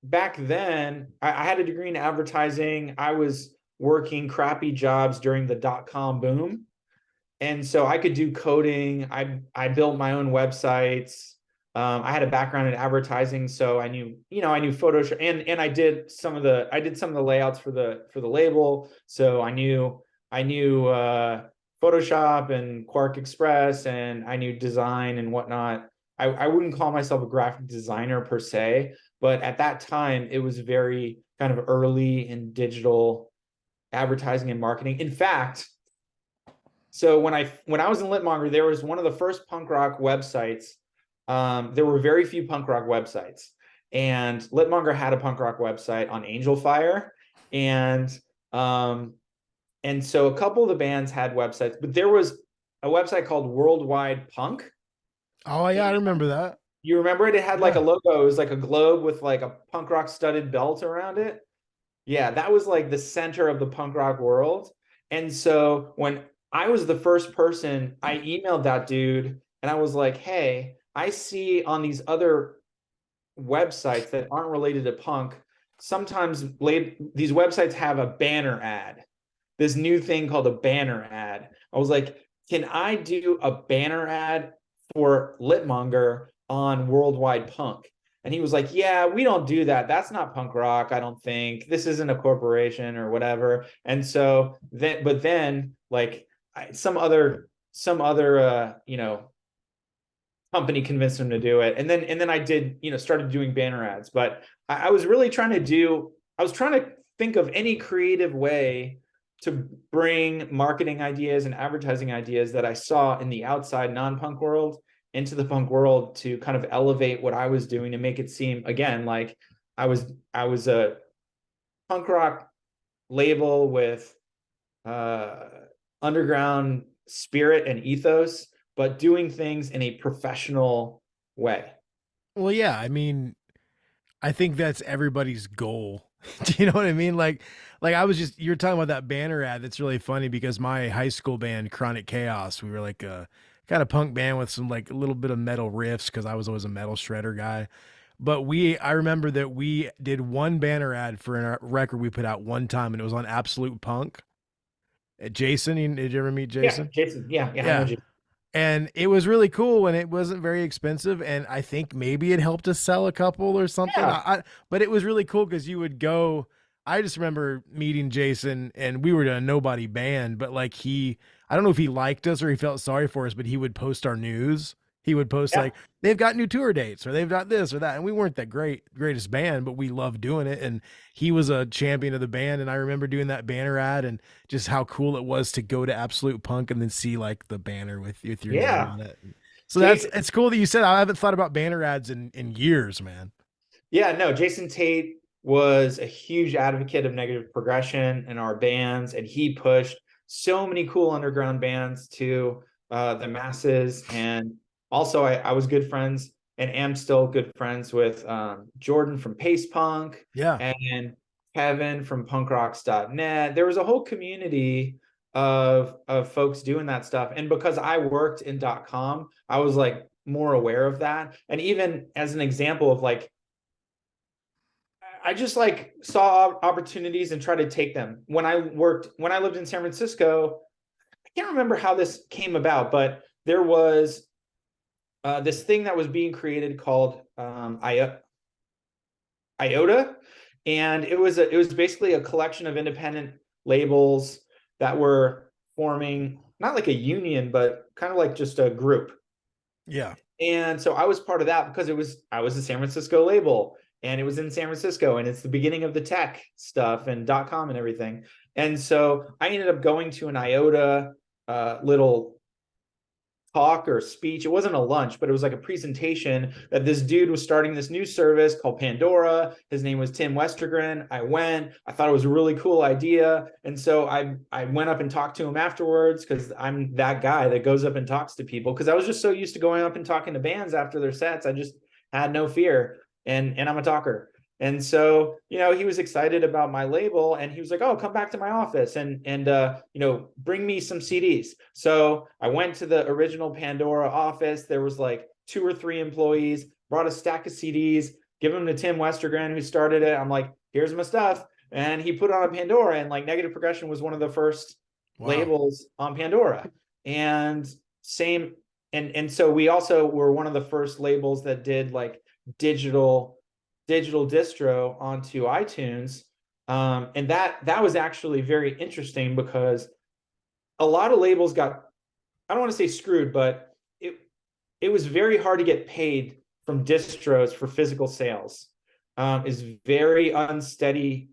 back then, I had a degree in advertising. I was working crappy jobs during the dot-com boom. And so I could do coding. I built my own websites. I had a background in advertising, so I knew Photoshop, and I did some of the layouts for the label. So I knew Photoshop and Quark Express, and I knew design and whatnot. I wouldn't call myself a graphic designer per se, but at that time it was very kind of early in digital advertising and marketing. In fact, so when I was in Litmonger, there was one of the first punk rock websites. There were very few punk rock websites, and Litmonger had a punk rock website on Angel Fire, and um, and so a couple of the bands had websites, but there was a website called Worldwide Punk. Oh yeah, I And remember that. you remember it? It had like a Yeah. logo. It was like a globe with like a punk rock studded belt around it. Yeah, that was like the center of the punk rock world. And so when I was the first person, I emailed that dude and I was like, hey, I see on these other websites that aren't related to punk, sometimes these websites have a banner ad, this new thing called a banner ad. I was like, can I do a banner ad for Litmonger on Worldwide Punk? And he was like, yeah, we don't do that. That's not punk rock, I don't think. This isn't a corporation or whatever. And so then like some other company convinced him to do it. And then I did, started doing banner ads. But I was really I was trying to think of any creative way to bring marketing ideas and advertising ideas that I saw in the outside non-punk world into the punk world to kind of elevate what I was doing and make it seem again like I was a punk rock label with uh, underground spirit and ethos, but doing things in a professional way. Well, yeah. I mean, I think that's everybody's goal. Do you know what I mean? Like you're talking about that banner ad. That's really funny because my high school band, Chronic Chaos, we were like a kind of punk band with some like a little bit of metal riffs because I was always a metal shredder guy. But I remember that we did one banner ad for a record we put out one time, and it was on Absolute Punk. Jason, did you ever meet Yeah, Jason? Jason. Yeah, yeah, I know Yeah, Jason. and it was really cool and it wasn't very expensive, and I think maybe it helped us sell a couple or something. Yeah, But it was really cool because you would go. I just remember meeting Jason, and we were a nobody band, but like I don't know if he liked us or he felt sorry for us, but he would post our news. He would post yeah, like they've got new tour dates or they've got this or that, and we weren't that greatest band, but we loved doing it. And he was a champion of the band, and I remember doing that banner ad and just how cool it was to go to Absolute Punk and then see like the banner with your name yeah. on it. So Jason. it's cool that you said. I haven't thought about banner ads in years, man. Yeah, no, Jason Tate was a huge advocate of negative progression in our bands, and he pushed so many cool underground bands to the masses. And Also, I was good friends and am still good friends with Jordan from Pace Punk Yeah. and Kevin from punkrocks.net. There was a whole community of folks doing that stuff. And because I worked in .com, I was like more aware of that. And even as an example of like, I just like saw opportunities and tried to take them. When I lived in San Francisco, I can't remember how this came about, but there was this thing that was being created called IOTA, and it was basically a collection of independent labels that were forming not like a union, but kind of like just a group. Yeah. And so I was part of that because I was a San Francisco label and it was in San Francisco and it's the beginning of the tech stuff and .com and everything. And so I ended up going to an IOTA little talk or speech. It wasn't a lunch, but it was like a presentation that this dude was starting this new service called Pandora. His name was Tim Westergren. I went. I thought it was a really cool idea, and so I went up and talked to him afterwards because I'm that guy that goes up and talks to people because I was just so used to going up and talking to bands after their sets. I just had no fear, and I'm a talker. And so, he was excited about my label and he was like, "Oh, come back to my office and bring me some CDs." So I went to the original Pandora office. There was like 2 or 3 employees, brought a stack of CDs, give them to Tim Westergren, who started it. I'm like, "Here's my stuff." And he put it on Pandora, and like Negative Progression was one of the first Wow. labels on Pandora. And same, and so we also were one of the first labels that did like digital distro onto iTunes. And that was actually very interesting because a lot of labels got, I don't want to say screwed, but it was very hard to get paid from distros for physical sales. Is very unsteady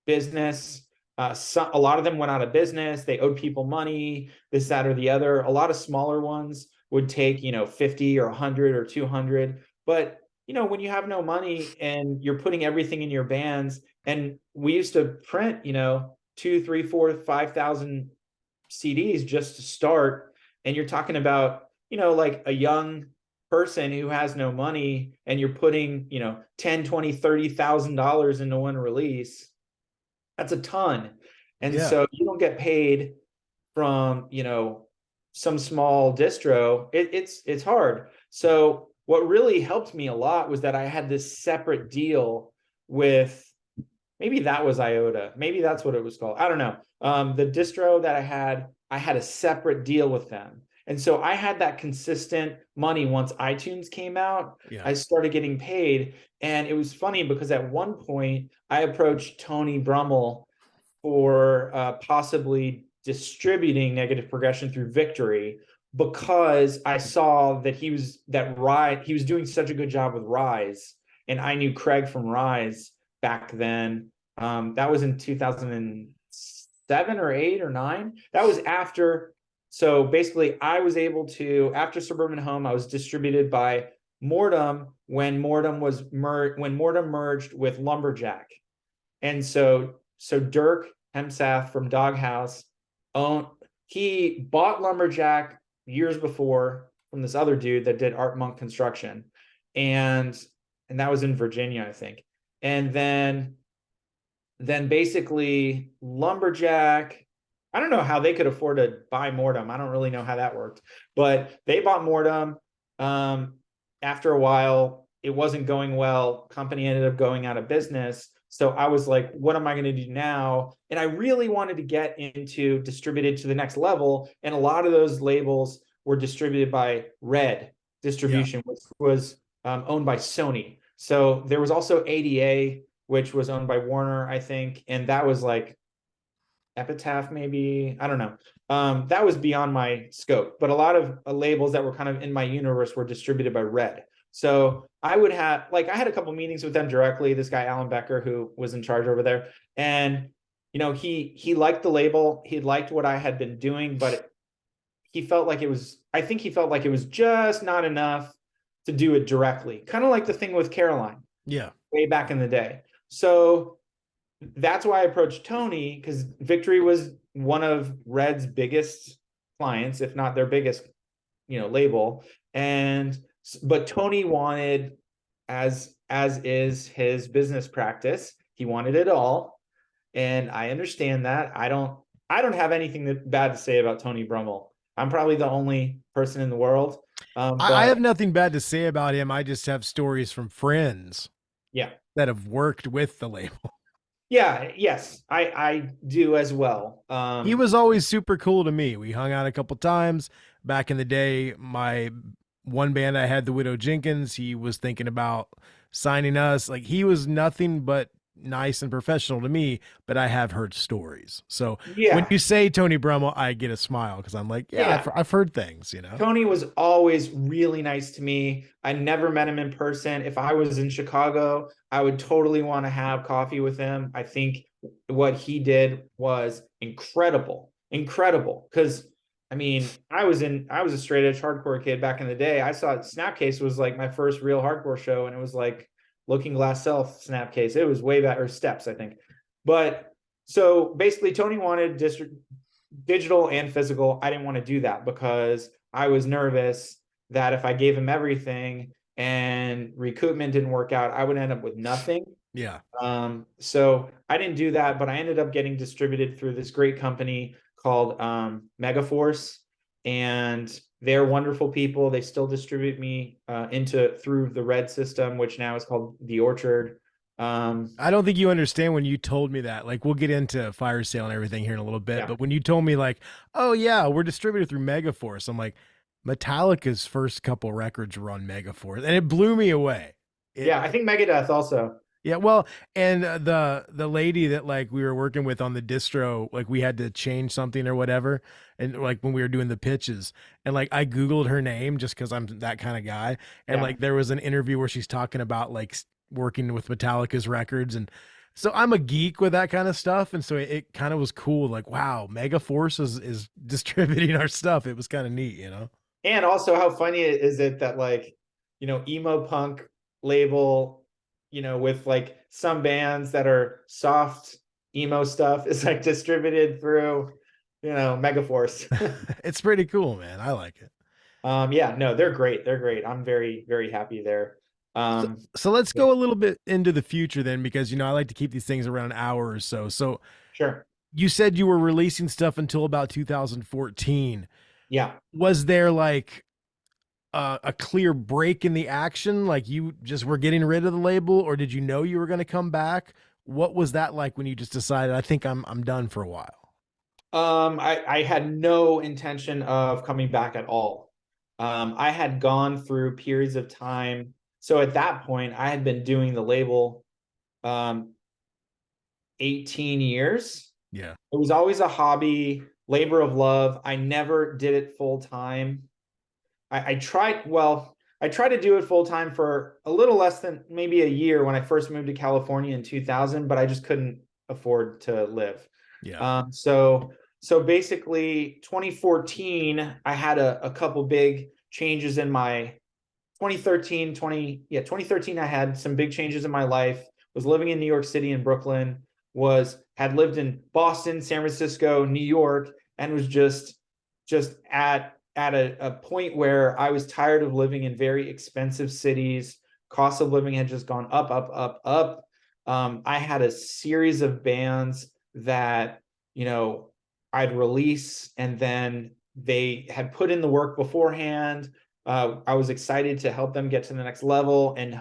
business. A lot of them went out of business. They owed people money, this, that, or the other. A lot of smaller ones would take 50 or 100 or 200. But when you have no money and you're putting everything in your bands, and we used to print 2, 3, 4, 5,000 CDs just to start, and you're talking about like a young person who has no money, and you're putting 10, 20, $30,000 into one release. That's a ton. And Yeah. so you don't get paid from, some small distro. It's hard. So what really helped me a lot was that I had this separate deal with, maybe that was IOTA. Maybe that's what it was called. I don't know. The distro that I had a separate deal with them. And so I had that consistent money once iTunes came out. Yeah. I started getting paid. And it was funny because at one point I approached Tony Brummel for possibly distributing Negative Progression through Victory because I saw that he was doing such a good job with Rise, and I knew Craig from Rise back then. That was in 2007 or 8 or 9. That was after. So basically, I was able to, after Suburban Home, I was distributed by Mortem when Mortem merged with Lumberjack. And so Dirk Hemsath from Doghouse he bought Lumberjack years before from this other dude that did Art Monk Construction. And that was in Virginia, I think. And then basically Lumberjack, I don't know how they could afford to buy Mortem. I don't really know how that worked, but they bought Mortem. After a while, it wasn't going well. Company ended up going out of business. So I was like, what am I going to do now? And I really wanted to get into distributed to the next level. And a lot of those labels were distributed by Red Distribution, which was owned by Sony. So there was also ADA, which was owned by Warner, I think. And that was like Epitaph, maybe. I don't know. That was beyond my scope. But a lot of labels that were kind of in my universe were distributed by Red. So I would have, like, I had a couple meetings with them directly. This guy, Alan Becker, who was in charge over there. And, he liked the label. He liked what I had been doing, but he felt like it was just not enough to do it directly. Kind of like the thing with Caroline. Yeah. Way back in the day. So that's why I approached Tony, because Victory was one of Red's biggest clients, if not their biggest, label. And but Tony wanted, as is his business practice, he wanted it all. And I understand that. I don't have anything bad to say about Tony Brummel. I'm probably the only person in the world. I have But nothing bad to say about him. I just have stories from friends yeah, that have worked with the label. yeah, yes, I do as well. He was always super cool to me. We hung out a couple times back in the day. My one band I had, the Widow Jenkins, he was thinking about signing us. Like he was nothing but nice and professional to me, but I have heard stories. So when Yeah, you say Tony Brummel, I get a smile because I'm like, yeah, yeah. I've heard things, you know? Tony was always really nice to me. I never met him in person. If I was in Chicago, I would totally want to have coffee with him. I think what he did was incredible, incredible. Because I mean, I was a straight edge hardcore kid back in the day. I saw Snapcase was like my first real hardcore show, and it was like Looking Glass Self Snapcase. It was way back, or Steps, I think. But so basically, Tony wanted digital and physical. I didn't want to do that because I was nervous that if I gave him everything and recoupment didn't work out, I would end up with nothing. Yeah. So I didn't do that, but I ended up getting distributed through this great company called Megaforce, and they're wonderful people. They still distribute me into through the Red system, which now is called the Orchard. I don't think you understand when you told me that. Like, we'll get into Fire Sale and everything here in a little bit, Yeah, but when you told me, like, oh, yeah, we're distributed through Megaforce, I'm like, Metallica's first couple records were on Megaforce, and it blew me away. yeah. I think Megadeth also. Yeah, well, and the lady that like we were working with on the distro, like we had to change something or whatever, and like when we were doing the pitches, and like I googled her name just because I'm that kind of guy, and Yeah. like there was an interview where she's talking about like working with Metallica's records, and so I'm a geek with that kind of stuff, and so it kind of was cool, like wow, Megaforce is distributing our stuff. It was kind of neat, you know. And also, how funny is it that like, emo punk label, with like some bands that are soft emo stuff is like distributed through, Megaforce. It's pretty cool, man. I like it. Yeah, no, they're great. They're great. I'm very, very happy there. So, Um, so let's yeah, go a little bit into the future then, because I like to keep these things around an hour or so. So sure. you said you were releasing stuff until about 2014. Yeah. Was there like a clear break in the action? Like you just were getting rid of the label, or did you know you were going to come back? What was that like when you just decided, I think I'm done for a while? I had no intention of coming back at all. I had gone through periods of time. So at that point, I had been doing the label um, 18 years. Yeah. It was always a hobby, labor of love. I never did it full time. I tried, well, I tried to do it full time for a little less than maybe a year when I first moved to California in 2000, but I just couldn't afford to live. Yeah. So basically 2014, I had a couple big changes in my 2013, I had some big changes in my life. Was living in New York City and Brooklyn, had lived in Boston, San Francisco, New York, and was just at a point where I was tired of living in very expensive cities. Cost of living had just gone up, up, up, up. I had a series of bands that, I'd release, and then they had put in the work beforehand. I was excited to help them get to the next level, and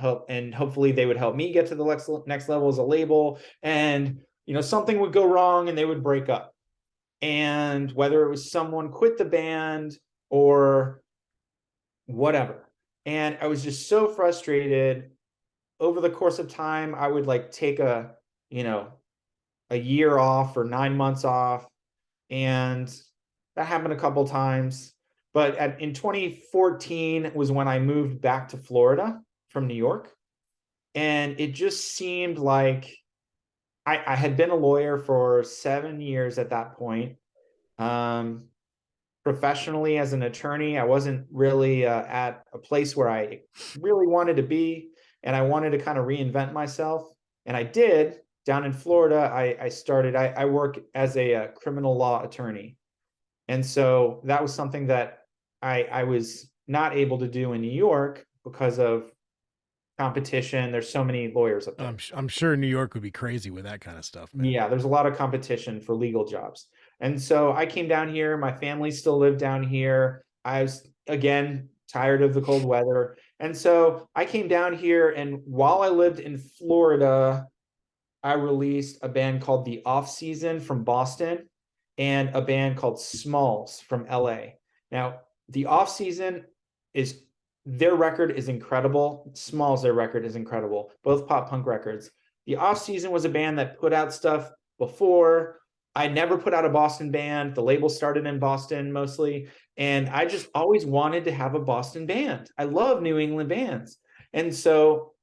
hopefully they would help me get to the next level as a label. And something would go wrong and they would break up. And whether it was someone quit the band or whatever. And I was just so frustrated. Over the course of time, I would like take you know, a year off or 9 months off. And that happened a couple times. But in 2014 was when I moved back to Florida from New York. And it just seemed like I had been a lawyer for 7 years at that point. Um, Professionally as an attorney, I wasn't really at a place where I really wanted to be, and I wanted to kind of reinvent myself. And I did. Down in Florida, I work as a criminal law attorney. And so that was something that I was not able to do in New York because of competition. There's so many lawyers up there. I'm sure New York would be crazy with that kind of stuff, man. Yeah, there's a lot of competition for legal jobs. And so I came down here. My family still lived down here. I was, again, tired of the cold weather. And so I came down here. And while I lived in Florida, I released a band called The Off Season from Boston and a band called Smalls from LA. Now, The Off Season is their record is incredible. Smalls, their record is incredible. Both pop punk records. The Off Season was a band that put out stuff before. I never put out a Boston band. The label started in Boston mostly. And I just always wanted to have a Boston band. I love New England bands. And so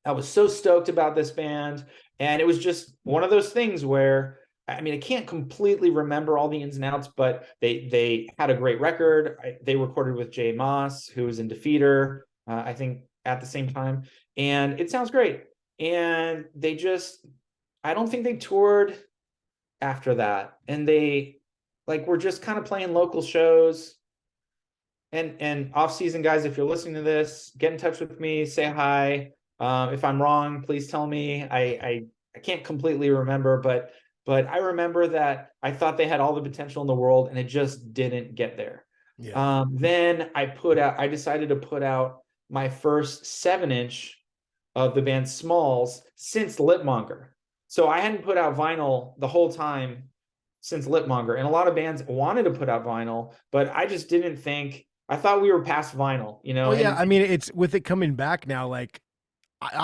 I was so stoked about this band. And it was just one of those things where, I mean, I can't completely remember all the ins and outs, but they had a great record. They recorded with Jay Moss, who was in Defeater, I think at the same time. And it sounds great. And they just, I don't think they toured after that. And they like were just kind of playing local shows. And off season guys, if you're listening to this, get in touch with me, say hi. If I'm wrong, please tell me. I can't completely remember, but I remember that I thought they had all the potential in the world, and it just didn't get there. Yeah. Then I decided to put out my first 7-inch of the band Smalls since Lipmonger. So I hadn't put out vinyl the whole time since Lipmonger, and a lot of bands wanted to put out vinyl, but I just didn't think. I thought we were past vinyl, you know. Oh yeah, And I mean, it's with it coming back now. Like,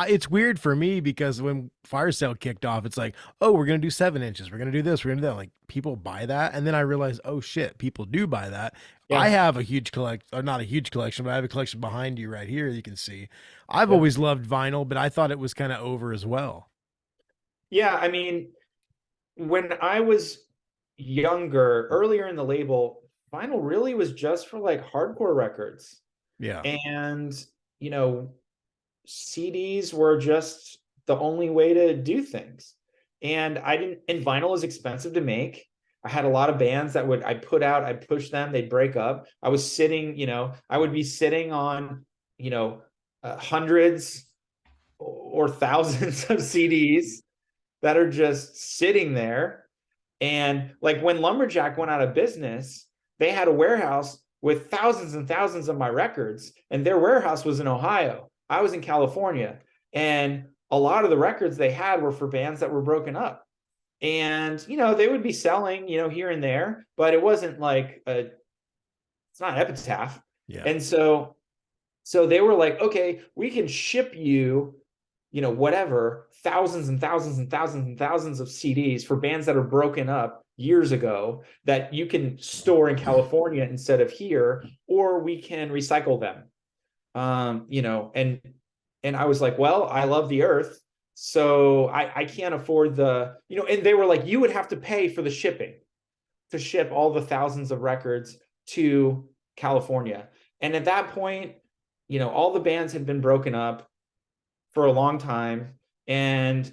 it's weird for me because when Fire Sale kicked off, it's like, oh, we're gonna do 7 inches, we're gonna do this, we're gonna do that. Like, people buy that, and then I realized, oh shit, people do buy that. I yeah, have a huge or not a huge collection, but I have a collection behind you right here. You can see. I've yeah, always loved vinyl, but I thought it was kind of over as well. yeah. I mean, when I was younger, earlier in the label, vinyl really was just for like hardcore records. Yeah. And, you know, CDs were just the only way to do things. And vinyl is expensive to make. I had a lot of bands that I'd push them, they'd break up. I was sitting, I would be sitting on, hundreds or thousands of CDs that are just sitting there. And like when Lumberjack went out of business, they had a warehouse with thousands and thousands of my records, and their warehouse was in Ohio. I was in California, and a lot of the records they had were for bands that were broken up. And they would be selling, here and there, but it wasn't like it's not Epitaph. Yeah. And so they were like, okay, we can ship you, whatever, thousands and thousands and thousands and thousands of CDs for bands that are broken up years ago that you can store in California instead of here, or we can recycle them. And I was like, well, I love the earth. So I can't afford and they were like, you would have to pay for the shipping to ship all the thousands of records to California. And at that point, all the bands had been broken up for a long time. And,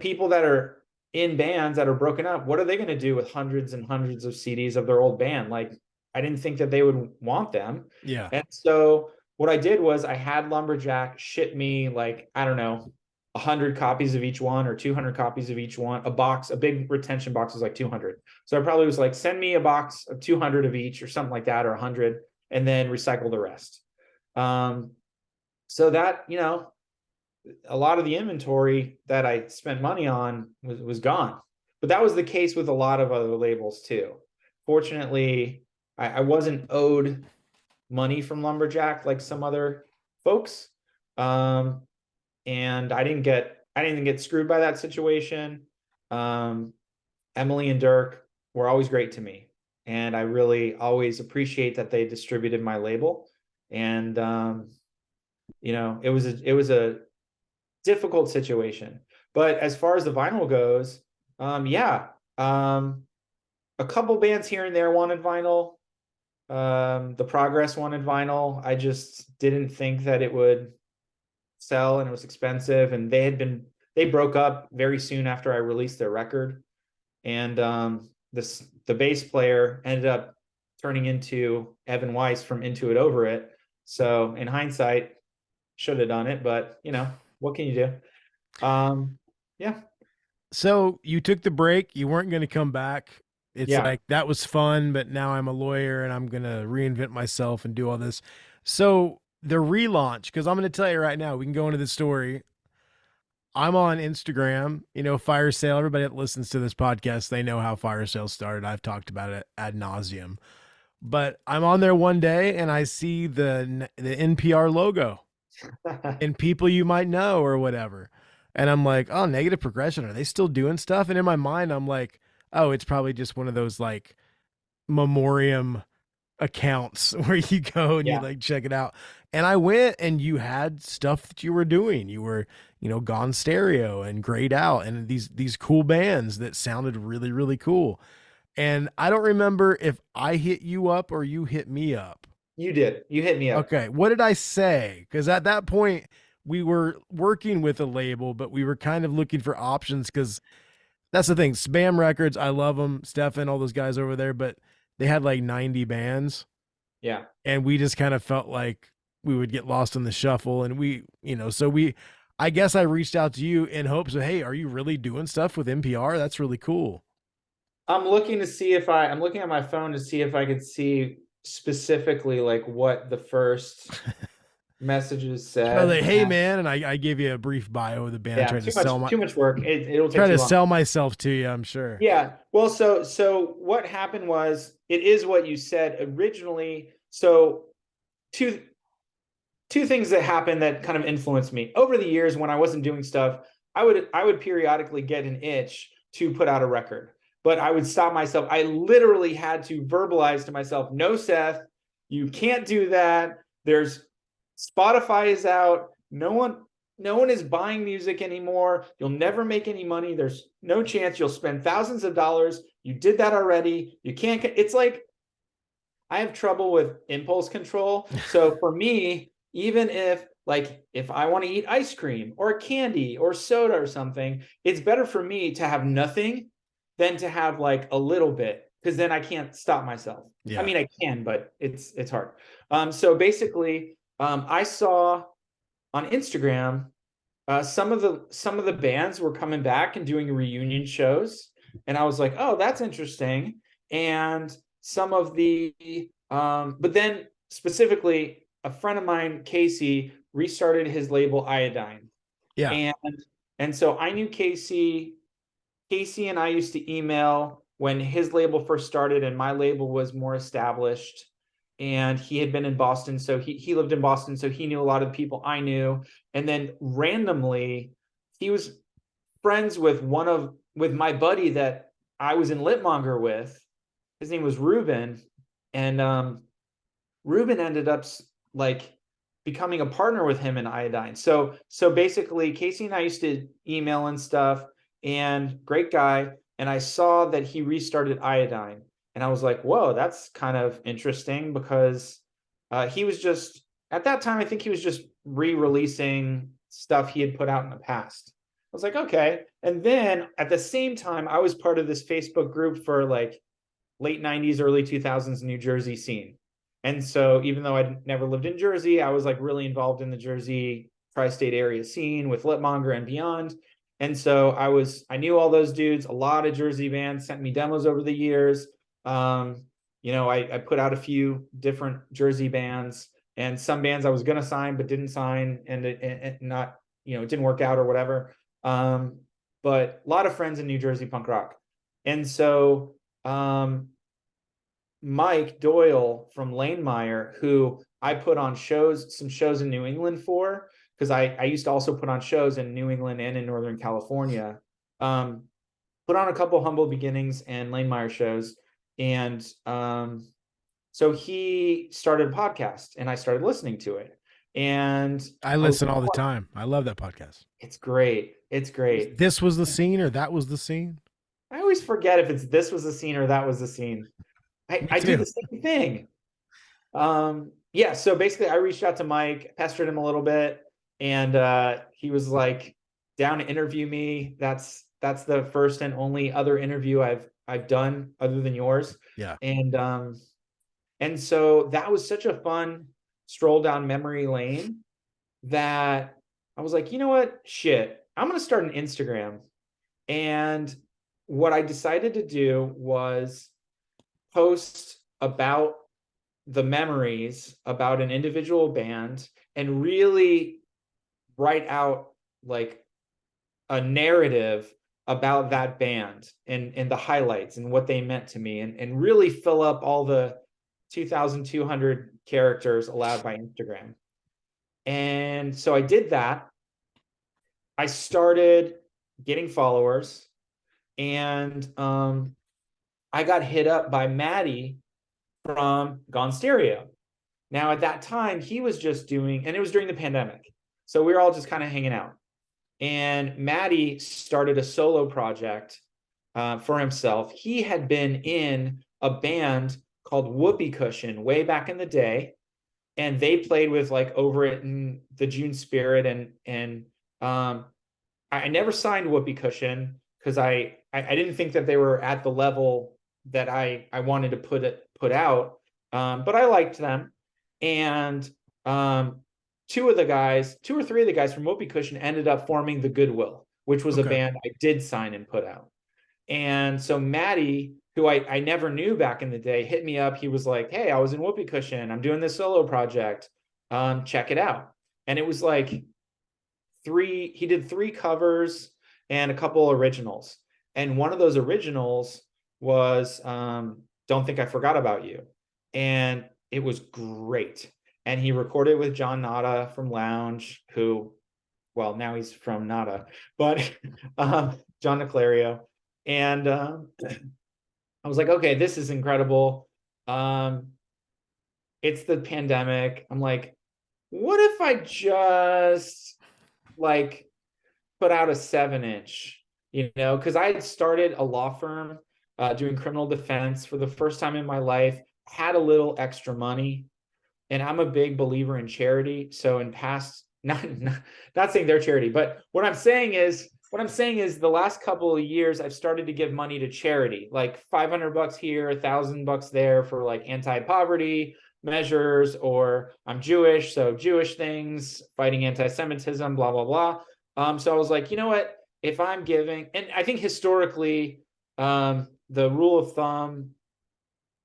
people that are in bands that are broken up, what are they going to do with hundreds and hundreds of CDs of their old band? Like, I didn't think that they would want them. Yeah. And so what I did was I had Lumberjack ship me, like, I don't know, 100 copies of each one or 200 copies of each one. A big retention box was like 200. So I probably was like, send me a box of 200 of each or something like that, or 100, and then recycle the rest. So that, a lot of the inventory that I spent money on was gone. But that was the case with a lot of other labels too. Fortunately, I wasn't owed money from Lumberjack like some other folks. And I didn't get screwed by that situation. Emily and Dirk were always great to me, and I really always appreciate that they distributed my label. And it was a difficult situation. But as far as the vinyl goes, a couple bands here and there wanted vinyl. The Progress wanted vinyl. I just didn't think that it would sell, and it was expensive, and they broke up very soon after I released their record. And the bass player ended up turning into Evan Weiss from Into It Over It. So in hindsight, should have done it, but what can you do? Yeah, So you took the break, you weren't going to come back. It's yeah. like that was fun, but now I'm a lawyer and I'm going to reinvent myself and do all this. So the relaunch, because I'm going to tell you right now, we can go into the story. I'm on Instagram, fire sale. Everybody that listens to this podcast, they know how fire sale started. I've talked about it ad nauseum. But I'm on there one day and I see the NPR logo and people you might know or whatever. And I'm like, oh, negative progression. Are they still doing stuff? And in my mind, I'm like, oh, it's probably just one of those like memoriam accounts where you go and you Yeah. like check it out. And I went and you had stuff that you were doing. You were, Gone Stereo and Grayed Out and these cool bands that sounded really, really cool. And I don't remember if I hit you up or you hit me up. You did. You hit me up. Okay, what did I say? Because at that point, we were working with a label, but we were kind of looking for options because that's the thing. Spam Records, I love them. Stefan, all those guys over there, but they had like 90 bands. Yeah. And we just kind of felt like we would get lost in the shuffle. And so I guess I reached out to you in hopes of, hey, are you really doing stuff with NPR? That's really cool. I'm looking at my phone to see if I could see specifically like what the first messages So said. like, hey man, and I gave you a brief bio of the band. I Yeah, tried to sell too much work. It'll take too long. myself to you, I'm sure. Yeah. Well, so what happened was it is what you said originally. So two two things that happened that kind of influenced me over the years when I wasn't doing stuff. I would periodically get an itch to put out a record, but I would stop myself. I literally had to verbalize to myself, "No, Seth, you can't do that. There's Spotify is out. No one is buying music anymore. You'll never make any money. There's no chance you'll spend thousands of dollars. You did that already. You can't." It's like I have trouble with impulse control. So for me, even if I want to eat ice cream or candy or soda or something, it's better for me to have nothing than to have like a little bit, because then I can't stop myself. I Yeah. mean, I can, but it's hard. So basically, I saw on Instagram some of the bands were coming back and doing reunion shows, and I was like, oh, that's interesting. And some of the but then specifically a friend of mine, Casey, restarted his label Iodine. Yeah. And so I knew Casey and I used to email when his label first started and my label was more established. And he had been in Boston, so he lived in Boston, so he knew a lot of the people I knew. And then randomly, he was friends with with my buddy that I was in Litmonger with. His name was Ruben, and Ruben ended up like becoming a partner with him in Iodine. So basically, Casey and I used to email and stuff, and great guy. And I saw that he restarted Iodine, and I was like, whoa, that's kind of interesting, because he was just at that time, I think he was just re-releasing stuff he had put out in the past. I was like, okay. And then at the same time, I was part of this Facebook group for like late 90s, early 2000s New Jersey scene. And so even though I'd never lived in Jersey, I was like really involved in the Jersey tri-state area scene with Litmonger and beyond. And so I knew all those dudes. A lot of Jersey bands sent me demos over the years. I put out a few different Jersey bands, and some bands I was going to sign but didn't sign, and it not, it didn't work out or whatever. But a lot of friends in New Jersey punk rock. And so Mike Doyle from Lanemeyer, who I put on some shows in New England for, because I used to also put on shows in New England and in Northern California. Put on a couple Humble Beginnings and Lanemeyer shows. And so he started a podcast and I started listening to it. And I listen all the time. I love that podcast. It's great. It's great. This was the scene or that was the scene? I always forget if it's this was the scene or that was the scene. I do the same thing. Yeah, so basically I reached out to Mike, pestered him a little bit, and he was like down to interview me. That's the first and only other interview I've done other than yours. Yeah. And And so that was such a fun stroll down memory lane that I was like, you know what? Shit, I'm going to start an Instagram. And what I decided to do was post about the memories about an individual band and really write out like a narrative about that band and the highlights and what they meant to me, and really fill up all the 2,200 characters allowed by Instagram. And so I did that. I started getting followers, and I got hit up by Maddie from Gone Stereo. Now, at that time, he was just doing, and it was during the pandemic. So we were all just kind of hanging out. And Maddie started a solo project for himself. He had been in a band called Whoopee Cushion way back in the day, and they played with like Over It and the June Spirit, and I never signed Whoopee Cushion because I didn't think that they were at the level that I wanted to put out, but I liked them, and two or three of the guys from Whoopee Cushion ended up forming the Goodwill, which was a Okay. band I did sign and put out. And so Maddie, who I never knew back in the day, hit me up. He was like, "Hey, I was in Whoopee Cushion. I'm doing this solo project. Check it out." And it was like he did three covers and a couple originals. And one of those originals was Don't Think I Forgot About You. And it was great. And he recorded with John Nada from Lounge, who, well, now he's from Nada, but John Niclario. And I was like, okay, this is incredible. Um, it's the pandemic. I'm like, what if I just like put out a 7 inch, because I had started a law firm doing criminal defense for the first time in my life, had a little extra money, and I'm a big believer in charity. So in past, not saying they're charity, but what I'm saying is the last couple of years I've started to give money to charity, like $500 here, $1,000 there for like anti-poverty measures, or I'm Jewish, so Jewish things, fighting anti-Semitism, blah blah blah. So I was like, you know what? If I'm giving, and I think historically, the rule of thumb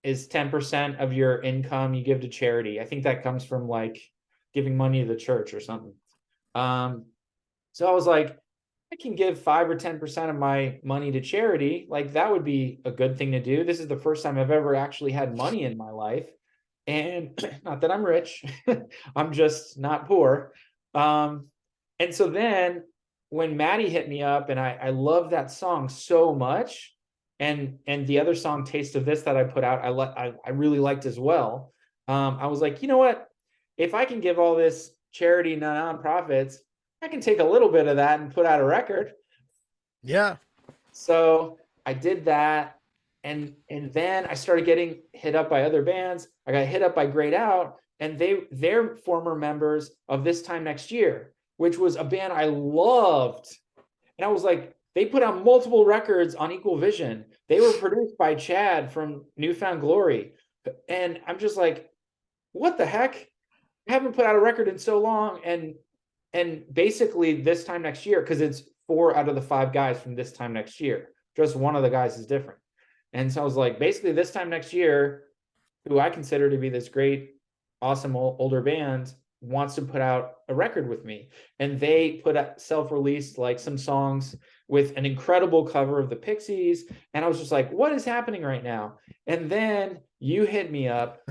is 10% of your income you give to charity. I think that comes from like giving money to the church or something. Um, so I was like, I can give 5 or 10% of my money to charity. Like that would be a good thing to do. This is the first time I've ever actually had money in my life. And not that I'm rich, I'm just not poor. Um, and so then when Maddie hit me up, and I love that song so much, and the other song Taste of This that I put out, I really liked as well. I was like, you know what? If I can give all this charity to nonprofits, I can take a little bit of that and put out a record. Yeah. So I did that. And then I started getting hit up by other bands. I got hit up by Grayed Out, and they're former members of This Time Next Year, which was a band I loved. And I was like, they put out multiple records on Equal Vision. They were produced by Chad from Newfound Glory. And I'm just like, what the heck? I haven't put out a record in so long. And basically This Time Next Year, because it's 4 out of the 5 guys from This Time Next Year. Just one of the guys is different. And so I was like, basically This Time Next Year, who I consider to be this great, awesome older band, wants to put out a record with me. And they put out self-released like some songs with an incredible cover of the Pixies. And I was just like, what is happening right now? And then you hit me up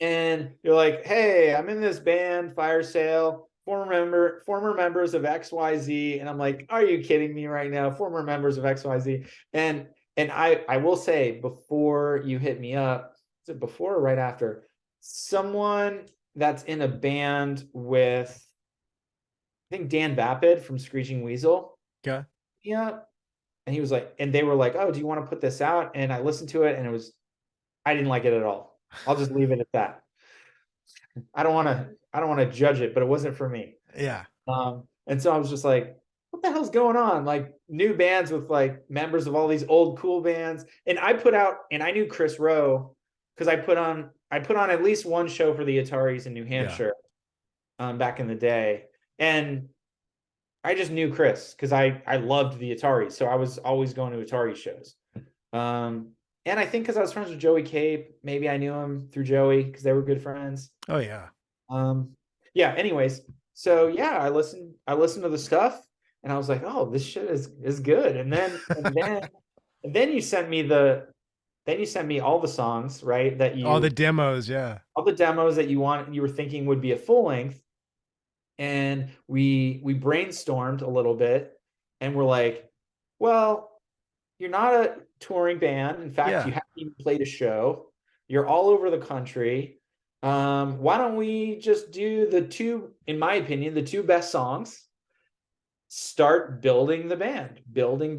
and you're like, hey, I'm in this band, Fire Sale, former members of XYZ. And I'm like, are you kidding me right now? Former members of XYZ. And I will say, before you hit me up, is it before or right after? Someone that's in a band with, I think, Dan Vapid from Screeching Weasel. Okay. Yeah. And he was like, and they were like, oh, do you want to put this out? And I listened to it, and I didn't like it at all. I'll just leave it at that. I don't want to judge it, but it wasn't for me. Yeah. And so I was just like, what the hell's going on? Like new bands with like members of all these old cool bands. And I put out, and I knew Chris Rowe because I put on at least one show for the Ataris in New Yeah. Hampshire back in the day, and I just knew Chris because I loved the Atari, so I was always going to Atari shows. Um, and I think because I was friends with Joey Cape, maybe I knew him through Joey because they were good friends. Oh yeah. Um, yeah. Anyways, so yeah, I listened to the stuff, and I was like, oh, this shit is good. And then you sent me all the songs, right? All the demos, yeah. All the demos that you were thinking would be a full length, and we brainstormed a little bit, and we're like, well, you're not a touring band. In fact, Yeah. you haven't even played a show. You're all over the country. Why don't we just do the two, in my opinion, the two best songs? Start building the band, building.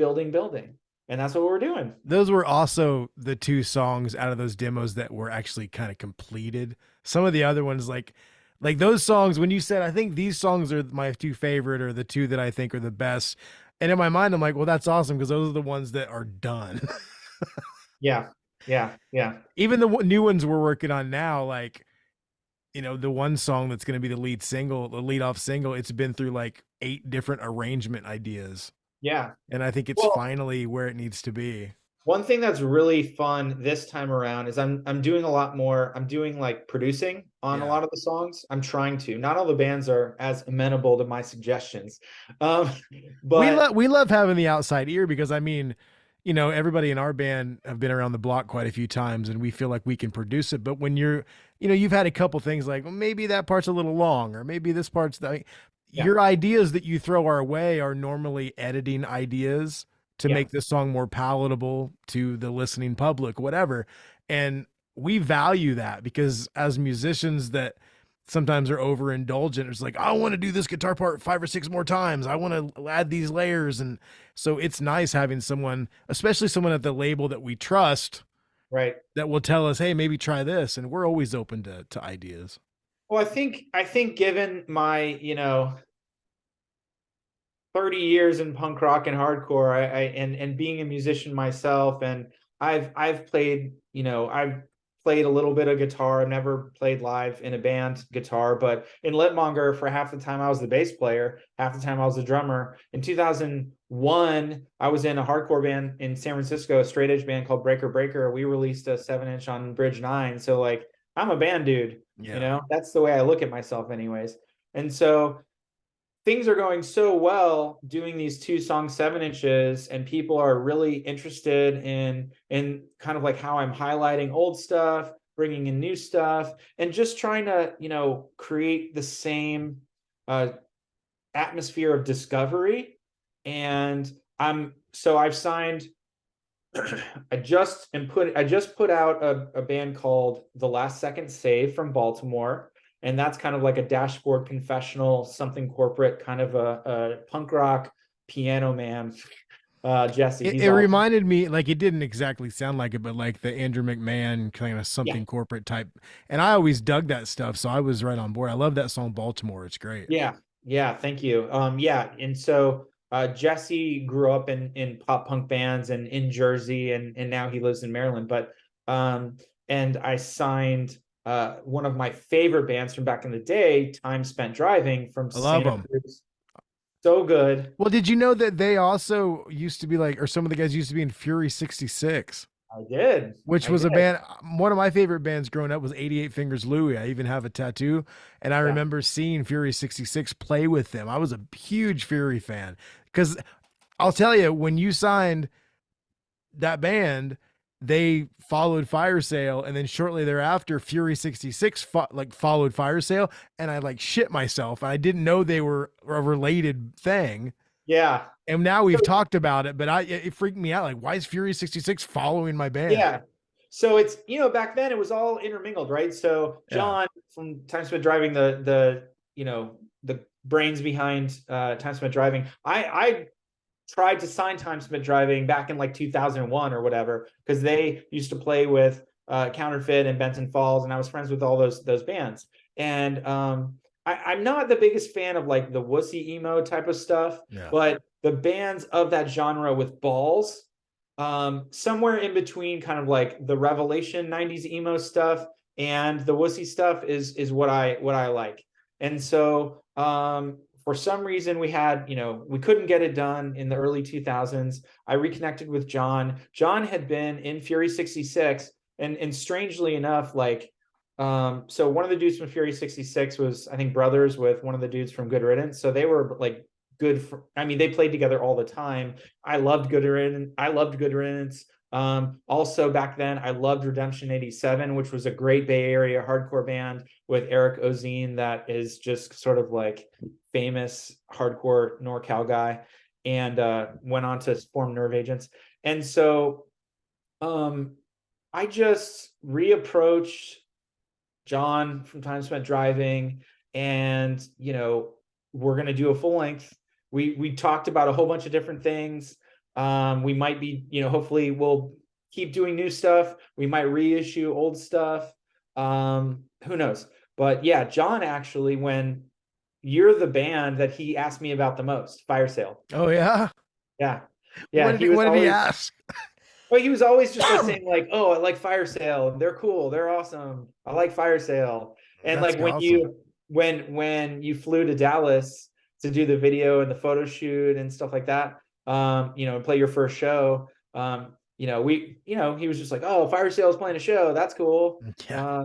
And that's what we're doing. Those were also the two songs out of those demos that were actually kind of completed. Some of the other ones, like those songs, when you said, I think these songs are my two favorite or the two that I think are the best. And in my mind, I'm like, well, that's awesome because those are the ones that are done. Yeah. Yeah. Yeah. Even the new ones we're working on now, like, the one song that's going to be the lead off single, it's been through like 8 different arrangement ideas. Yeah. And I think it's Well, finally where it needs to be. one thing that's really fun this time around is I'm doing a lot more. I'm doing like producing on a Yeah. lot of the songs. I'm trying to. Not all the bands are as amenable to my suggestions. Um, but We love having the outside ear because I mean, everybody in our band have been around the block quite a few times and we feel like we can produce it. But when you've had a couple things like, well, maybe that part's a little long, or maybe this part's yeah, your ideas that you throw our way are normally editing ideas to yeah, make the song more palatable to the listening public, whatever. And we value that because as musicians that sometimes are overindulgent, it's like, I want to do this guitar part 5 or 6 more times. I want to add these layers. And so it's nice having someone, especially someone at the label that we trust, right. that will tell us, hey, maybe try this. And we're always open to ideas. Well, I think given my 30 years in punk rock and hardcore, and being a musician myself, and I've played, I've played a little bit of guitar. I've never played live in a band guitar, but in Litmonger for half the time I was the bass player, half the time I was the drummer. In 2001, I was in a hardcore band in San Francisco, a straight edge band called Breaker Breaker. We released a 7-inch on Bridge 9. So like I'm a band dude, Yeah. that's the way I look at myself anyways. And so things are going so well doing these 2-song 7-inches, and people are really interested in kind of like how I'm highlighting old stuff, bringing in new stuff, and just trying to create the same atmosphere of discovery. And I've signed I just put out a band called The Last Second Save from Baltimore, and that's kind of like a dashboard confessional, something corporate, kind of a punk rock piano man. Jesse, It, he's it awesome. reminded me, like, it didn't exactly sound like it, but like the Andrew McMahon kind of Yeah, something corporate type. And I always dug that stuff. So I was right on board. I love that song, Baltimore. It's great. yeah, yeah. Thank you. Yeah, and so Jesse grew up in pop punk bands and in Jersey, and now he lives in Maryland. But and I signed one of my favorite bands from back in the day, Time Spent Driving from I love Santa them. Cruz. So good. Well, did you know that they also used to be like, or some of the guys used to be in Fury 66, I did. which I was a did. band. One of my favorite bands growing up was 88 Fingers Louie. I even have a tattoo. And I Yeah. remember seeing Fury 66 play with them. I was a huge Fury fan because I'll tell you, when you signed that band, they followed Fire Sale, and then shortly thereafter, Fury 66 followed Fire Sale, and I like shit myself. I didn't know they were a related thing. Yeah. And now we've talked about it, but it freaked me out. Like, why is Fury 66 following my band? Yeah. So it's, back then it was all intermingled, right? So Yeah. John from Time Spent Driving, the brains behind Time Spent Driving. I tried to sign Time Spent Driving back in like 2001 or whatever, because they used to play with Counterfeit and Benton Falls, and I was friends with all those bands. And I'm not the biggest fan of like the wussy emo type of stuff, Yeah. but the bands of that genre with balls somewhere in between kind of like the Revelation 90s emo stuff and the wussy stuff is what I like. And so for some reason we had, we couldn't get it done in the early 2000s. I reconnected with John. John had been in Fury 66, and strangely enough, like so one of the dudes from Fury 66 was, I think, brothers with one of the dudes from Good Riddance. So they were like good for, I mean, they played together all the time. I loved Good Riddance. I loved Good Riddance. Also back then, I loved Redemption 87, which was a great Bay Area hardcore band with Eric Ozine that is just sort of like famous hardcore NorCal guy, and went on to form Nerve Agents. And so I just reapproached John from Time Spent Driving, and we're going to do a full length. We talked about a whole bunch of different things. We might be, hopefully we'll keep doing new stuff. We might reissue old stuff. Who knows? But yeah, John, actually, when you're the band that he asked me about the most, Fire Sale. Oh yeah. Yeah. What Yeah. did he ask? Well, he was always just like saying like, "Oh, I like Fire Sale. They're cool. They're awesome. I like Fire Sale." And That's like when awesome. you flew to Dallas to do the video and the photo shoot and stuff like that, and play your first show, he was just like, "Oh, Fire Sale is playing a show. That's cool. Yeah.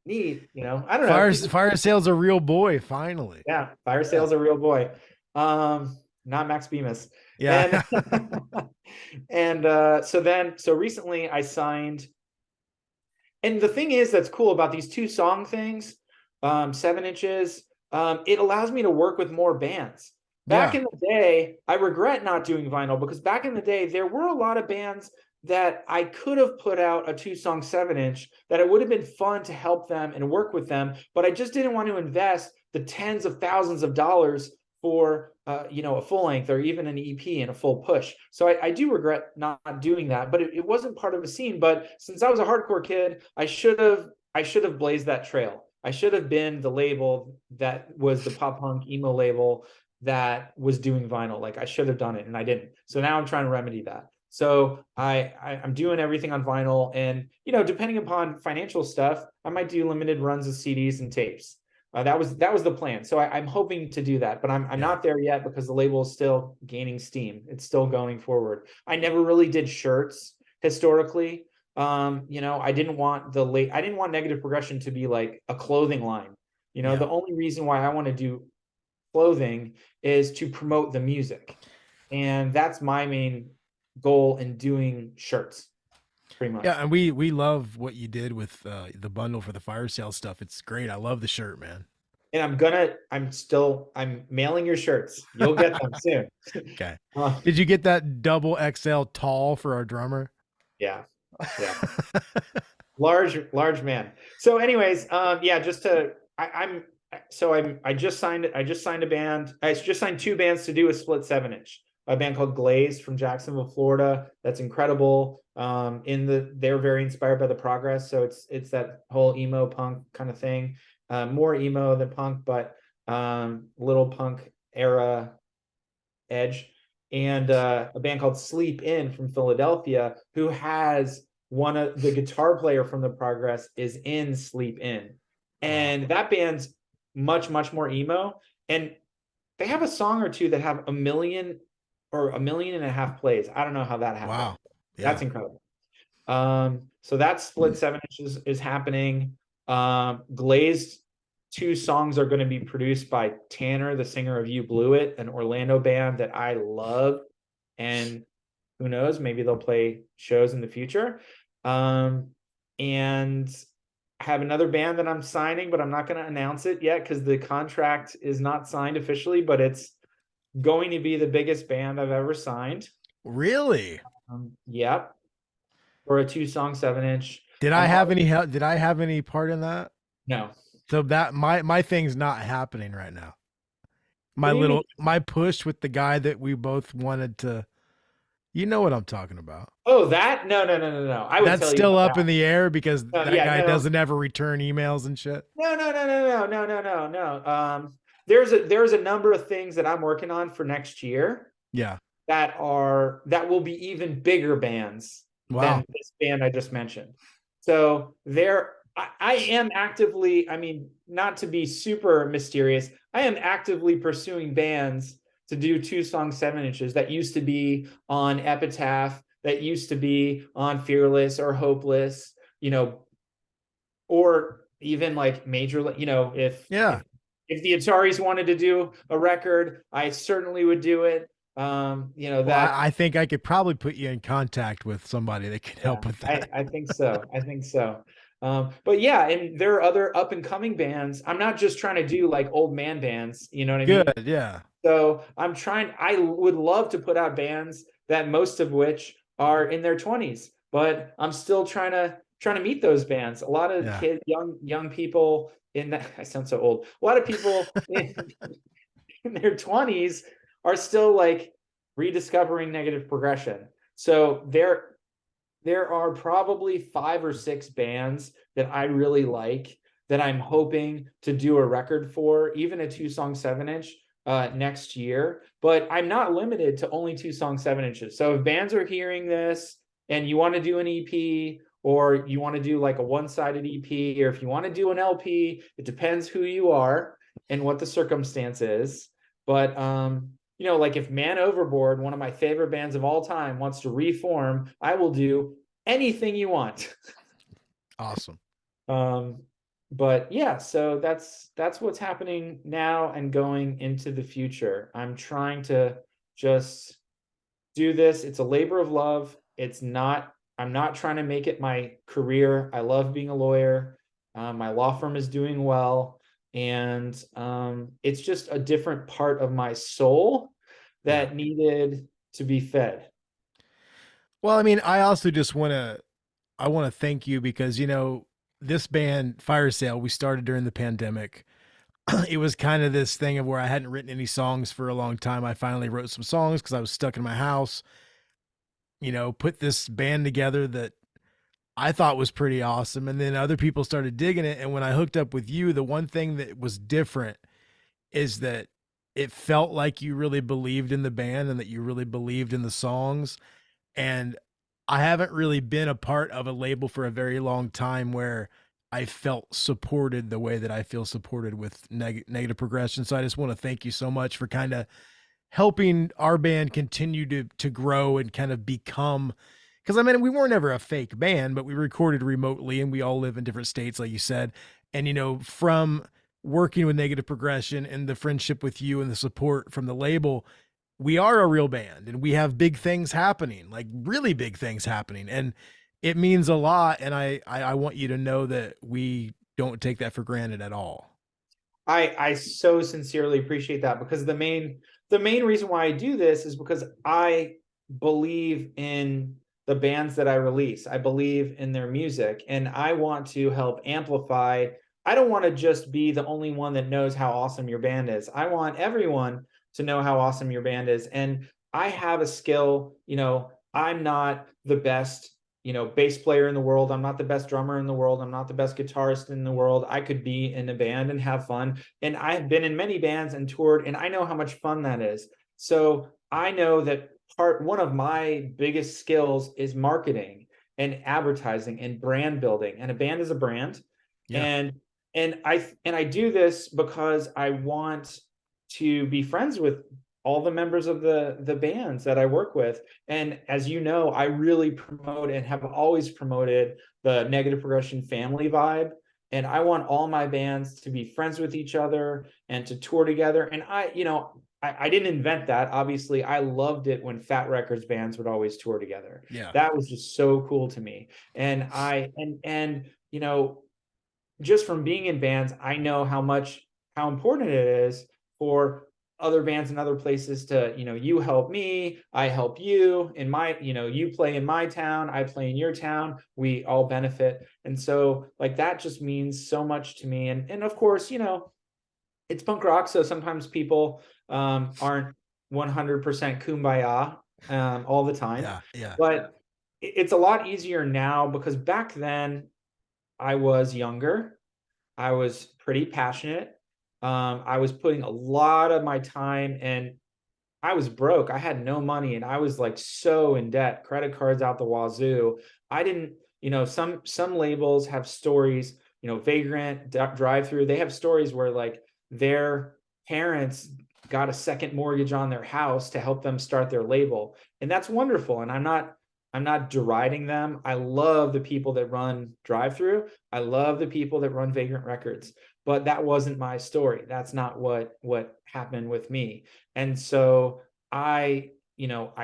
Neat." I don't know. Fire Sale's a real boy, finally. Yeah, Fire Sale's a real boy. Not Max Bemis. Yeah. And and so recently I signed, and the thing is that's cool about these two song things, 7 inches, it allows me to work with more bands. Back Yeah. in the day, I regret not doing vinyl, because back in the day there were a lot of bands that I could have put out a 2-song 7-inch that it would have been fun to help them and work with them, but I just didn't want to invest the tens of thousands of dollars for a full length or even an EP and a full push. So I do regret not doing that, but it wasn't part of a scene. But since I was a hardcore kid, I should have blazed that trail. I should have been the label that was the pop punk emo label that was doing vinyl. Like, I should have done it, and I didn't. So now I'm trying to remedy that. So I'm doing everything on vinyl, and depending upon financial stuff, I might do limited runs of CDs and tapes. That was the plan. So I'm hoping to do that, but I'm Yeah. not there yet because the label is still gaining steam. It's still going forward. I never really did shirts historically. I didn't want Negative Progression to be like a clothing line. Yeah. The only reason why I want to do clothing is to promote the music, and that's my main goal in doing shirts, pretty much. Yeah, and we love what you did with the bundle for the Fire Sale stuff. It's great. I love the shirt, man. And I'm mailing your shirts. You'll get them soon. Okay. Did you get that double XL tall for our drummer? Yeah. Large man. So anyways, yeah, I just signed a band. I just signed 2 bands to do a split 7-inch. A band called Glaze from Jacksonville, Florida. That's incredible. They're very inspired by the Progress. So it's that whole emo punk kind of thing. More emo than punk, but little punk era edge. And a band called Sleep In from Philadelphia, who has one of the guitar player from the Progress is in Sleep In. And that band's much, much more emo. And they have a song or two that have 1 million or 1.5 million plays. I don't know how that happened. Wow. Yeah. That's incredible. So that split 7-inches is happening. Glazed 2 songs are going to be produced by Tanner, the singer of You Blew It, an Orlando band that I love. And who knows, maybe they'll play shows in the future. And I have another band that I'm signing, but I'm not going to announce it yet because the contract is not signed officially, but it's going to be the biggest band I've ever signed. Really? Yep. For a 2-song 7-inch. Did I have any part in that? No. So that my thing's not happening right now. My push with the guy that we both wanted to, you know what I'm talking about. Oh, that? No. I would That's tell still you up that. in the air because that guy doesn't ever return emails and shit. No. There's a number of things that I'm working on for next year. Yeah. that will be even bigger bands Wow. than this band I just mentioned. So I am actively, I mean, not to be super mysterious, I am actively pursuing bands to do 2 song 7 inches that used to be on Epitaph, that used to be on Fearless or Hopeless, or even like major, Yeah. if the Ataris wanted to do a record, I certainly would do it. Well, That I think I could probably put you in contact with somebody that could Yeah, help with I, that. I think so. I think so. But yeah, and there are other up and coming bands. I'm not just trying to do like old man bands, you know what I Good. mean? Yeah. So I would love to put out bands that most of which are in their 20s, but I'm still trying to meet those bands. A lot of Yeah. kids, young people in that I sound so old. A lot of people in their 20s are still like rediscovering negative progression. So there are probably 5 or 6 bands that I really like that I'm hoping to do a record for, even a 2 song 7 inch next year. But I'm not limited to only 2 song 7 inches. So if bands are hearing this and you want to do an EP, or you want to do like a one-sided EP, or if you want to do an LP, it depends who you are and what the circumstance is. But like if Man Overboard, one of my favorite bands of all time, wants to reform, I will do anything you want. Awesome. um, but yeah, so that's what's happening now and going into the future. I'm trying to just do this. It's a labor of love. I'm not trying to make it my career. I love being a lawyer. My law firm is doing well. And it's just a different part of my soul Yeah. that needed to be fed. Well, I mean, I want to thank you because, this band Fire Sale, we started during the pandemic. It was kind of this thing of where I hadn't written any songs for a long time. I finally wrote some songs because I was stuck in my house, put this band together that I thought was pretty awesome. And then other people started digging it. And when I hooked up with you, the one thing that was different is that it felt like you really believed in the band and that you really believed in the songs. And I haven't really been a part of a label for a very long time where I felt supported the way that I feel supported with negative progression. So I just want to thank you so much for kind of helping our band continue to grow and kind of become, because I mean we weren't ever a fake band, but we recorded remotely and we all live in different states, like you said. And from working with negative progression and the friendship with you and the support from the label, we are a real band and we have big things happening, like really big things happening. And it means a lot. And I want you to know that we don't take that for granted at all. I so sincerely appreciate that, because the main reason why I do this is because I believe in the bands that I release. I believe in their music and I want to help amplify. I don't want to just be the only one that knows how awesome your band is. I want everyone to know how awesome your band is. And I have a skill, I'm not the best bass player in the world. I'm not the best drummer in the world. I'm not the best guitarist in the world. I could be in a band and have fun. And I've been in many bands and toured, and I know how much fun that is. So I know that one of my biggest skills is marketing and advertising and brand building. And a band is a brand. Yeah. And I do this because I want to be friends with all the members of the bands that I work with. And as you know, I really promote and have always promoted the negative progression family vibe. And I want all my bands to be friends with each other and to tour together. And I didn't invent that. Obviously, I loved it when Fat Records bands would always tour together. Yeah. That was just so cool to me. And just from being in bands, I know how important it is for other bands in other places to, you help me, I help you in my, you play in my town, I play in your town, we all benefit. And so like that just means so much to me. And of course, it's punk rock, so sometimes people aren't 100% kumbaya all the time. Yeah. Yeah. But it's a lot easier now, because back then I was younger. I was pretty passionate. I was putting a lot of my time, and I was broke. I had no money and I was like so in debt, credit cards out the wazoo. I didn't, some labels have stories, Vagrant, Drive Through, they have stories where like their parents got a second mortgage on their house to help them start their label. And that's wonderful. And I'm not deriding them. I love the people that run Drive Through. I love the people that run Vagrant Records, but that wasn't my story. That's not what happened with me. And so I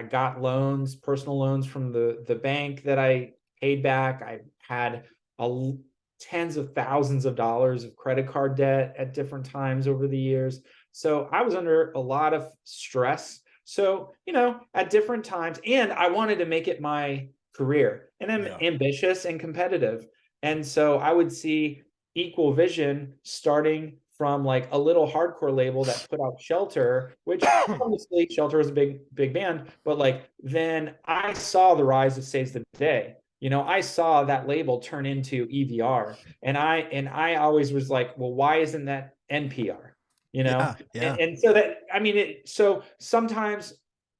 got loans, personal loans from the bank that I paid back. I had tens of thousands of dollars of credit card debt at different times over the years. So I was under a lot of stress. So, at different times, and I wanted to make it my career, and I'm ambitious and competitive. And so I would see Equal Vision starting from like a little hardcore label that put out Shelter, which obviously Shelter was a big band, but like then I saw the rise of Saves the Day. I saw that label turn into EVR, and I always was like, well, why isn't that NPR? Yeah, yeah. And so that, I mean, so sometimes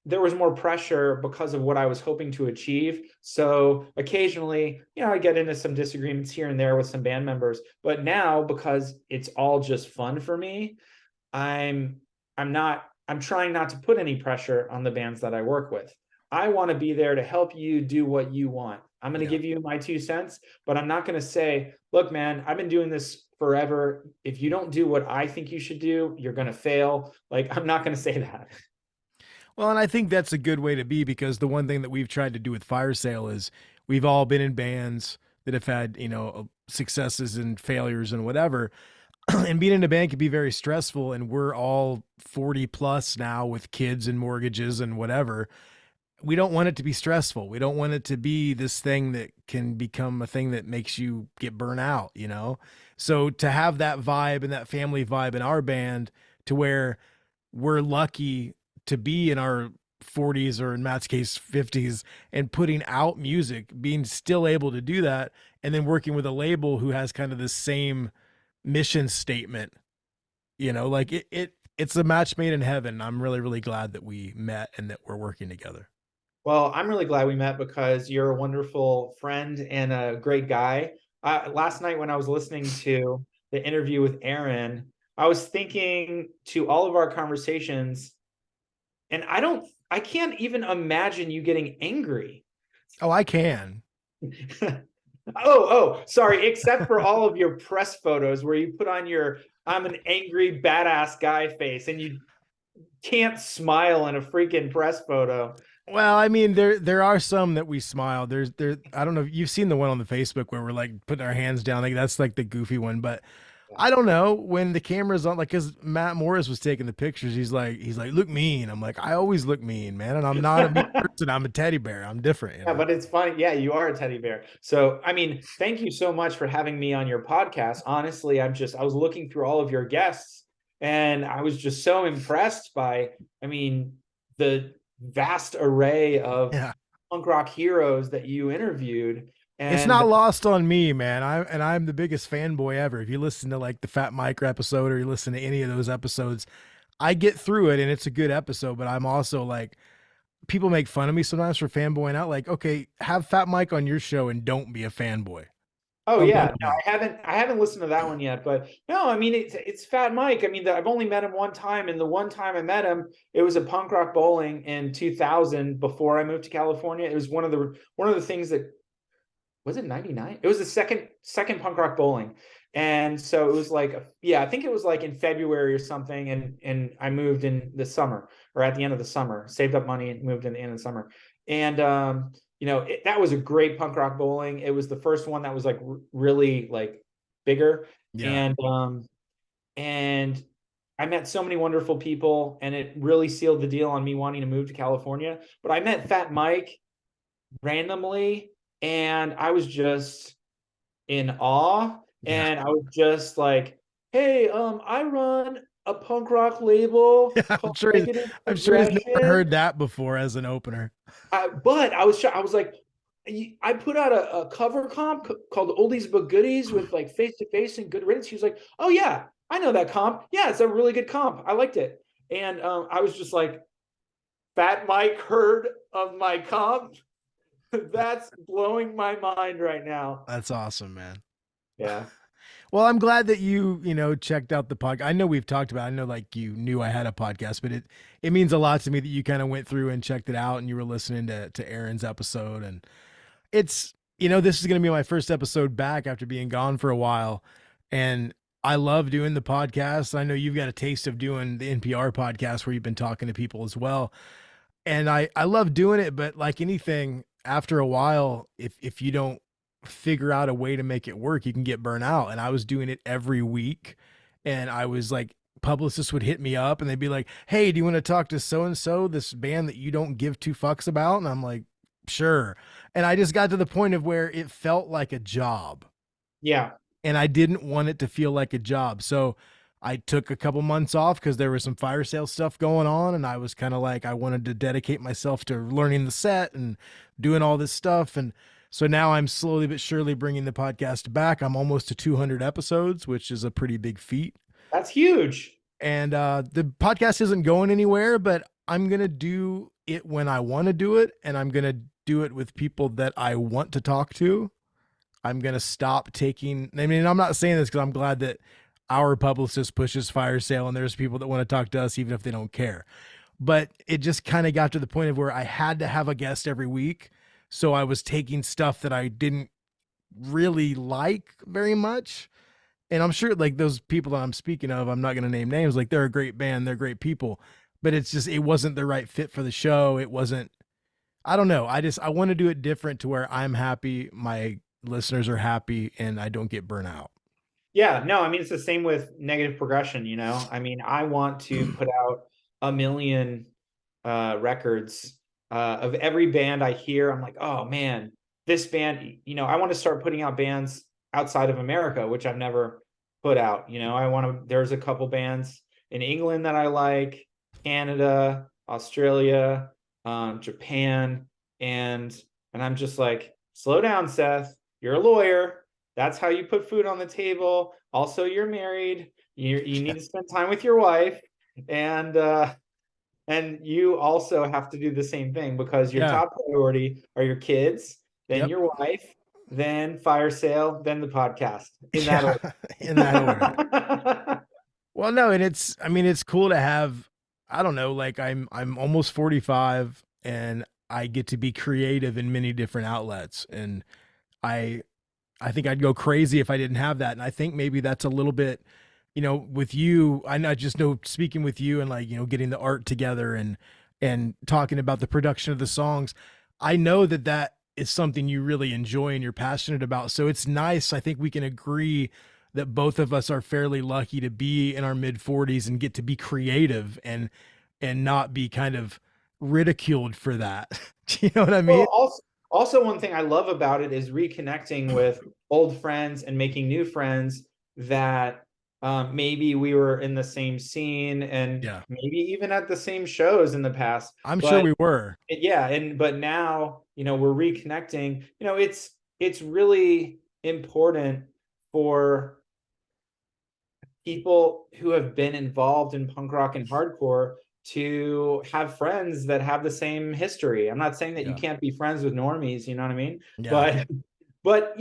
there was more pressure because of what I was hoping to achieve. So occasionally, I get into some disagreements here and there with some band members, but now because it's all just fun for me, I'm trying not to put any pressure on the bands that I work with. I want to be there to help you do what you want. I'm going to give you my 2 cents, but I'm not going to say, look, man, I've been doing this forever. If you don't do what I think you should do, you're going to fail. Like, I'm not going to say that. Well, and I think that's a good way to be, because the one thing that we've tried to do with Fire Sale is we've all been in bands that have had, successes and failures and whatever. And being in a band can be very stressful. And we're all 40 plus now with kids and mortgages and whatever. We don't want it to be stressful. We don't want it to be this thing that can become a thing that makes you get burnt out. So to have that vibe and that family vibe in our band, to where we're lucky to be in our 40s, or in Matt's case 50s, and putting out music, being still able to do that, and then working with a label who has kind of the same mission statement, like it's a match made in heaven. I'm really, really glad that we met and that we're working together. Well, I'm really glad we met because you're a wonderful friend and a great guy. Last night when I was listening to the interview with Aaron, I was thinking to all of our conversations, and I can't even imagine you getting angry. Oh, I can. Sorry. Except for all of your press photos where you put on your I'm an angry badass guy face and you can't smile in a freaking press photo. Well, I mean, there are some that we smile. There. I don't know. You've seen the one on the Facebook where we're like putting our hands down. Like that's like the goofy one. But I don't know, when the camera's on, like, because Matt Morris was taking the pictures. He's like, look mean. I'm like, I always look mean, man. And I'm not a mean person. I'm a teddy bear. I'm different. Yeah, but it's funny. Yeah, you are a teddy bear. So, I mean, thank you so much for having me on your podcast. Honestly, I was looking through all of your guests and I was just so impressed by, the vast array of punk rock heroes that you interviewed. And it's not lost on me, man. I'm the biggest fanboy ever. If you listen to like the Fat Mike episode, or you listen to any of those episodes, I get through it and it's a good episode, but I'm also like, people make fun of me sometimes for fanboying out. Like, okay, have Fat Mike on your show and don't be a fanboy. Oh yeah, no, I haven't listened to that one yet, but no, I mean it's Fat Mike. I mean, I've only met him one time, and the one time I met him, it was a punk rock bowling in 2000 before I moved to California. It was one of the things that was it 99? It was the second punk rock bowling. And so it was like, I think it was like in February or something. And I moved in the summer, or at the end of the summer, saved up money and moved in the end of the summer. And, that was a great punk rock bowling. It was the first one that was like really like bigger. Yeah. And I met so many wonderful people, and it really sealed the deal on me wanting to move to California. But I met Fat Mike randomly, and I was just in awe. Yeah. And I was just like, hey, I run a punk rock label called Negative I'm sure he's never Progression. heard that before as an opener. But I was like, I put out a cover comp called Oldies But Goodies with like Face to Face and Good Riddance. He was like, oh yeah, I know that comp. Yeah, it's a really good comp. I liked it. And I was just like, Fat Mike heard of my comp. That's blowing my mind right now. That's awesome, man. Yeah. Well, I'm glad that you checked out the podcast. I know we've talked about, I know like you knew I had a podcast, but it means a lot to me that you kind of went through and checked it out and you were listening to Aaron's episode. And this is going to be my first episode back after being gone for a while. And I love doing the podcast. I know you've got a taste of doing the NPR podcast where you've been talking to people as well. And I love doing it, but like anything, after a while, if you don't figure out a way to make it work, you can get burnt out. And I was doing it every week, and I was like, publicists would hit me up and they'd be like, "Hey, do you want to talk to so and so, this band that you don't give two fucks about?" And I'm like, "Sure." And I just got to the point of where it felt like a job, Yeah. and I didn't want it to feel like a job. So I took a couple months off because there was some fire sale stuff going on. And I was kind of like, I wanted to dedicate myself to learning the set and doing all this stuff. And so now I'm slowly but surely bringing the podcast back. I'm almost to 200 episodes, which is a pretty big feat. That's huge. And the podcast isn't going anywhere, but I'm going to do it when I want to do it. And I'm going to do it with people that I want to talk to. I'm going to stop taking, I mean, I'm not saying this because I'm glad that our publicist pushes fire sale and there's people that want to talk to us even if they don't care. But it just kind of got to the point of where I had to have a guest every week. So I was taking stuff that I didn't really like very much. And I'm sure like those people that I'm speaking of, I'm not going to name names, like they're a great band, they're great people, but it's just, it wasn't the right fit for the show. It wasn't, I don't know. I want to do it different to where I'm happy, my listeners are happy, and I don't get burnt out. Yeah, no, I mean, it's the same with negative progression, you know? I mean, I want to put out a million records of every band I hear. I'm like, oh man, this band, you know, I want to start putting out bands outside of America, which I've never put out. You know, there's a couple bands in England that I like, Canada, Australia, Japan, and I'm just like, slow down, Seth. You're a lawyer. That's how you put food on the table. Also, you're married. You need to spend time with your wife, and you also have to do the same thing because your Yeah. top priority are your kids, then Yep. your wife, then fire sale, then the podcast. In that Yeah. order. In that order. Well, no, and I mean, it's cool to have, I don't know, like I'm almost 45 and I get to be creative in many different outlets. And I I think I'd go crazy if I didn't have that. And I think maybe that's a little bit, with you, I not just know speaking with you and like, getting the art together and talking about the production of the songs. I know that that is something you really enjoy and you're passionate about. So it's nice. I think we can agree that both of us are fairly lucky to be in our mid 40s and get to be creative and not be kind of ridiculed for that. Do you know what I mean? Well, also one thing I love about it is reconnecting with old friends and making new friends that maybe we were in the same scene and Yeah. maybe even at the same shows in the past. I'm sure But we were. yeah, but now, we're reconnecting. It's really important for people who have been involved in punk rock and hardcore to have friends that have the same history. I'm not saying that you Yeah. can't be friends with normies, you know what I mean? Yeah. But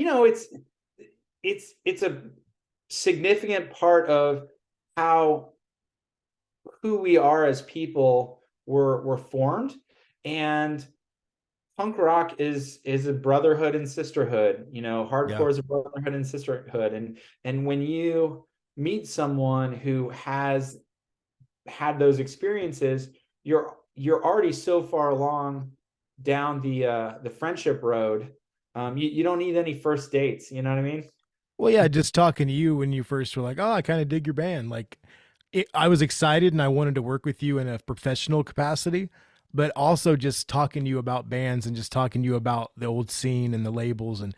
it's a significant part of how who we are as people were formed. And punk rock is a brotherhood and sisterhood. Yeah. Hardcore is a brotherhood and sisterhood. And when you meet someone who has had those experiences, you're already so far along down the friendship road. You don't need any first dates. You know what I mean? Well, yeah, just talking to you when you first were like, "Oh, I kind of dig your band." Like, I was excited and I wanted to work with you in a professional capacity, but also just talking to you about bands and just talking to you about the old scene and the labels. And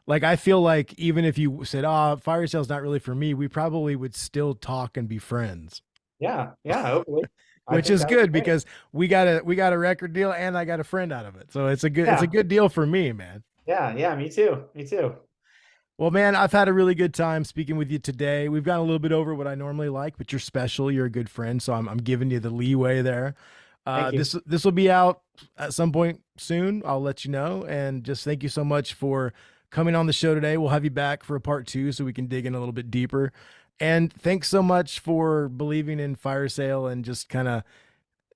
like, I feel like even if you said, "Oh, Fire Sale's not really for me," we probably would still talk and be friends, Yeah, hopefully. I which think is that would be good great. because we got a record deal and I got a friend out of it. So it's a Yeah, good deal for me, man. yeah, me too. Me too. Well, man, I've had a really good time speaking with you today. We've gone a little bit over what I normally like, but you're special. You're a good friend, so I'm giving you the leeway there. Thank you. This will be out at some point soon. I'll let you know. And just thank you so much for coming on the show today. We'll have you back for a part two so we can dig in a little bit deeper. And thanks so much for believing in Fire Sale and just kind of,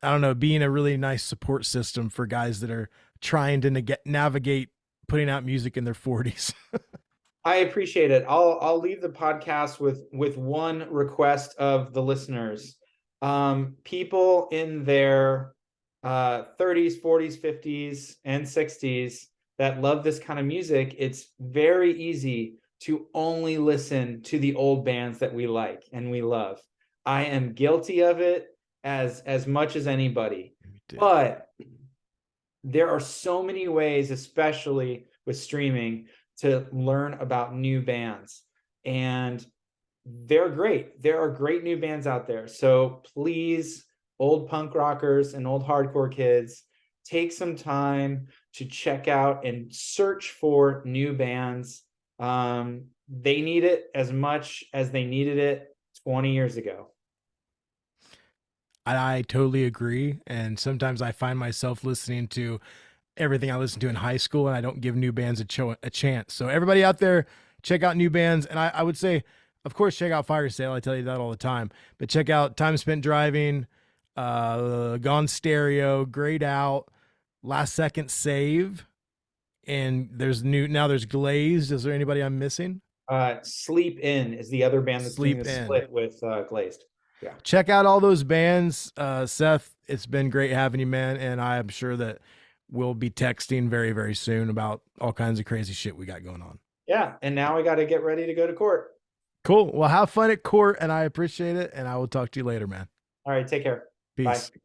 I don't know, being a really nice support system for guys that are trying to navigate putting out music in their 40s. I appreciate it. I'll leave the podcast with one request of the listeners. People in their 30s, 40s, 50s, and 60s that love this kind of music, it's very easy to only listen to the old bands that we like and we love. I am guilty of it as much as anybody. But there are so many ways, especially with streaming, to learn about new bands. And they're great. There are great new bands out there. So please, old punk rockers and old hardcore kids, take some time to check out and search for new bands. They need it as much as they needed it 20 years ago. I totally agree. And sometimes I find myself listening to everything I listened to in high school, and I don't give new bands a chance. So everybody out there, check out new bands. And I would say, of course, check out Fire Sale. I tell you that all the time. But check out Time Spent Driving, Gone Stereo, Grayed Out, Last Second Save. And there's Glazed. Is there anybody I'm missing? Sleep In is the other band that's doing Sleep a In. split with Glazed. Yeah. Check out all those bands. Seth, it's been great having you, man. And I am sure that we'll be texting very, very soon about all kinds of crazy shit we got going on. Yeah. And now I got to get ready to go to court. Cool. Well, have fun at court, and I appreciate it. And I will talk to you later, man. All right. Take care. Peace. Bye.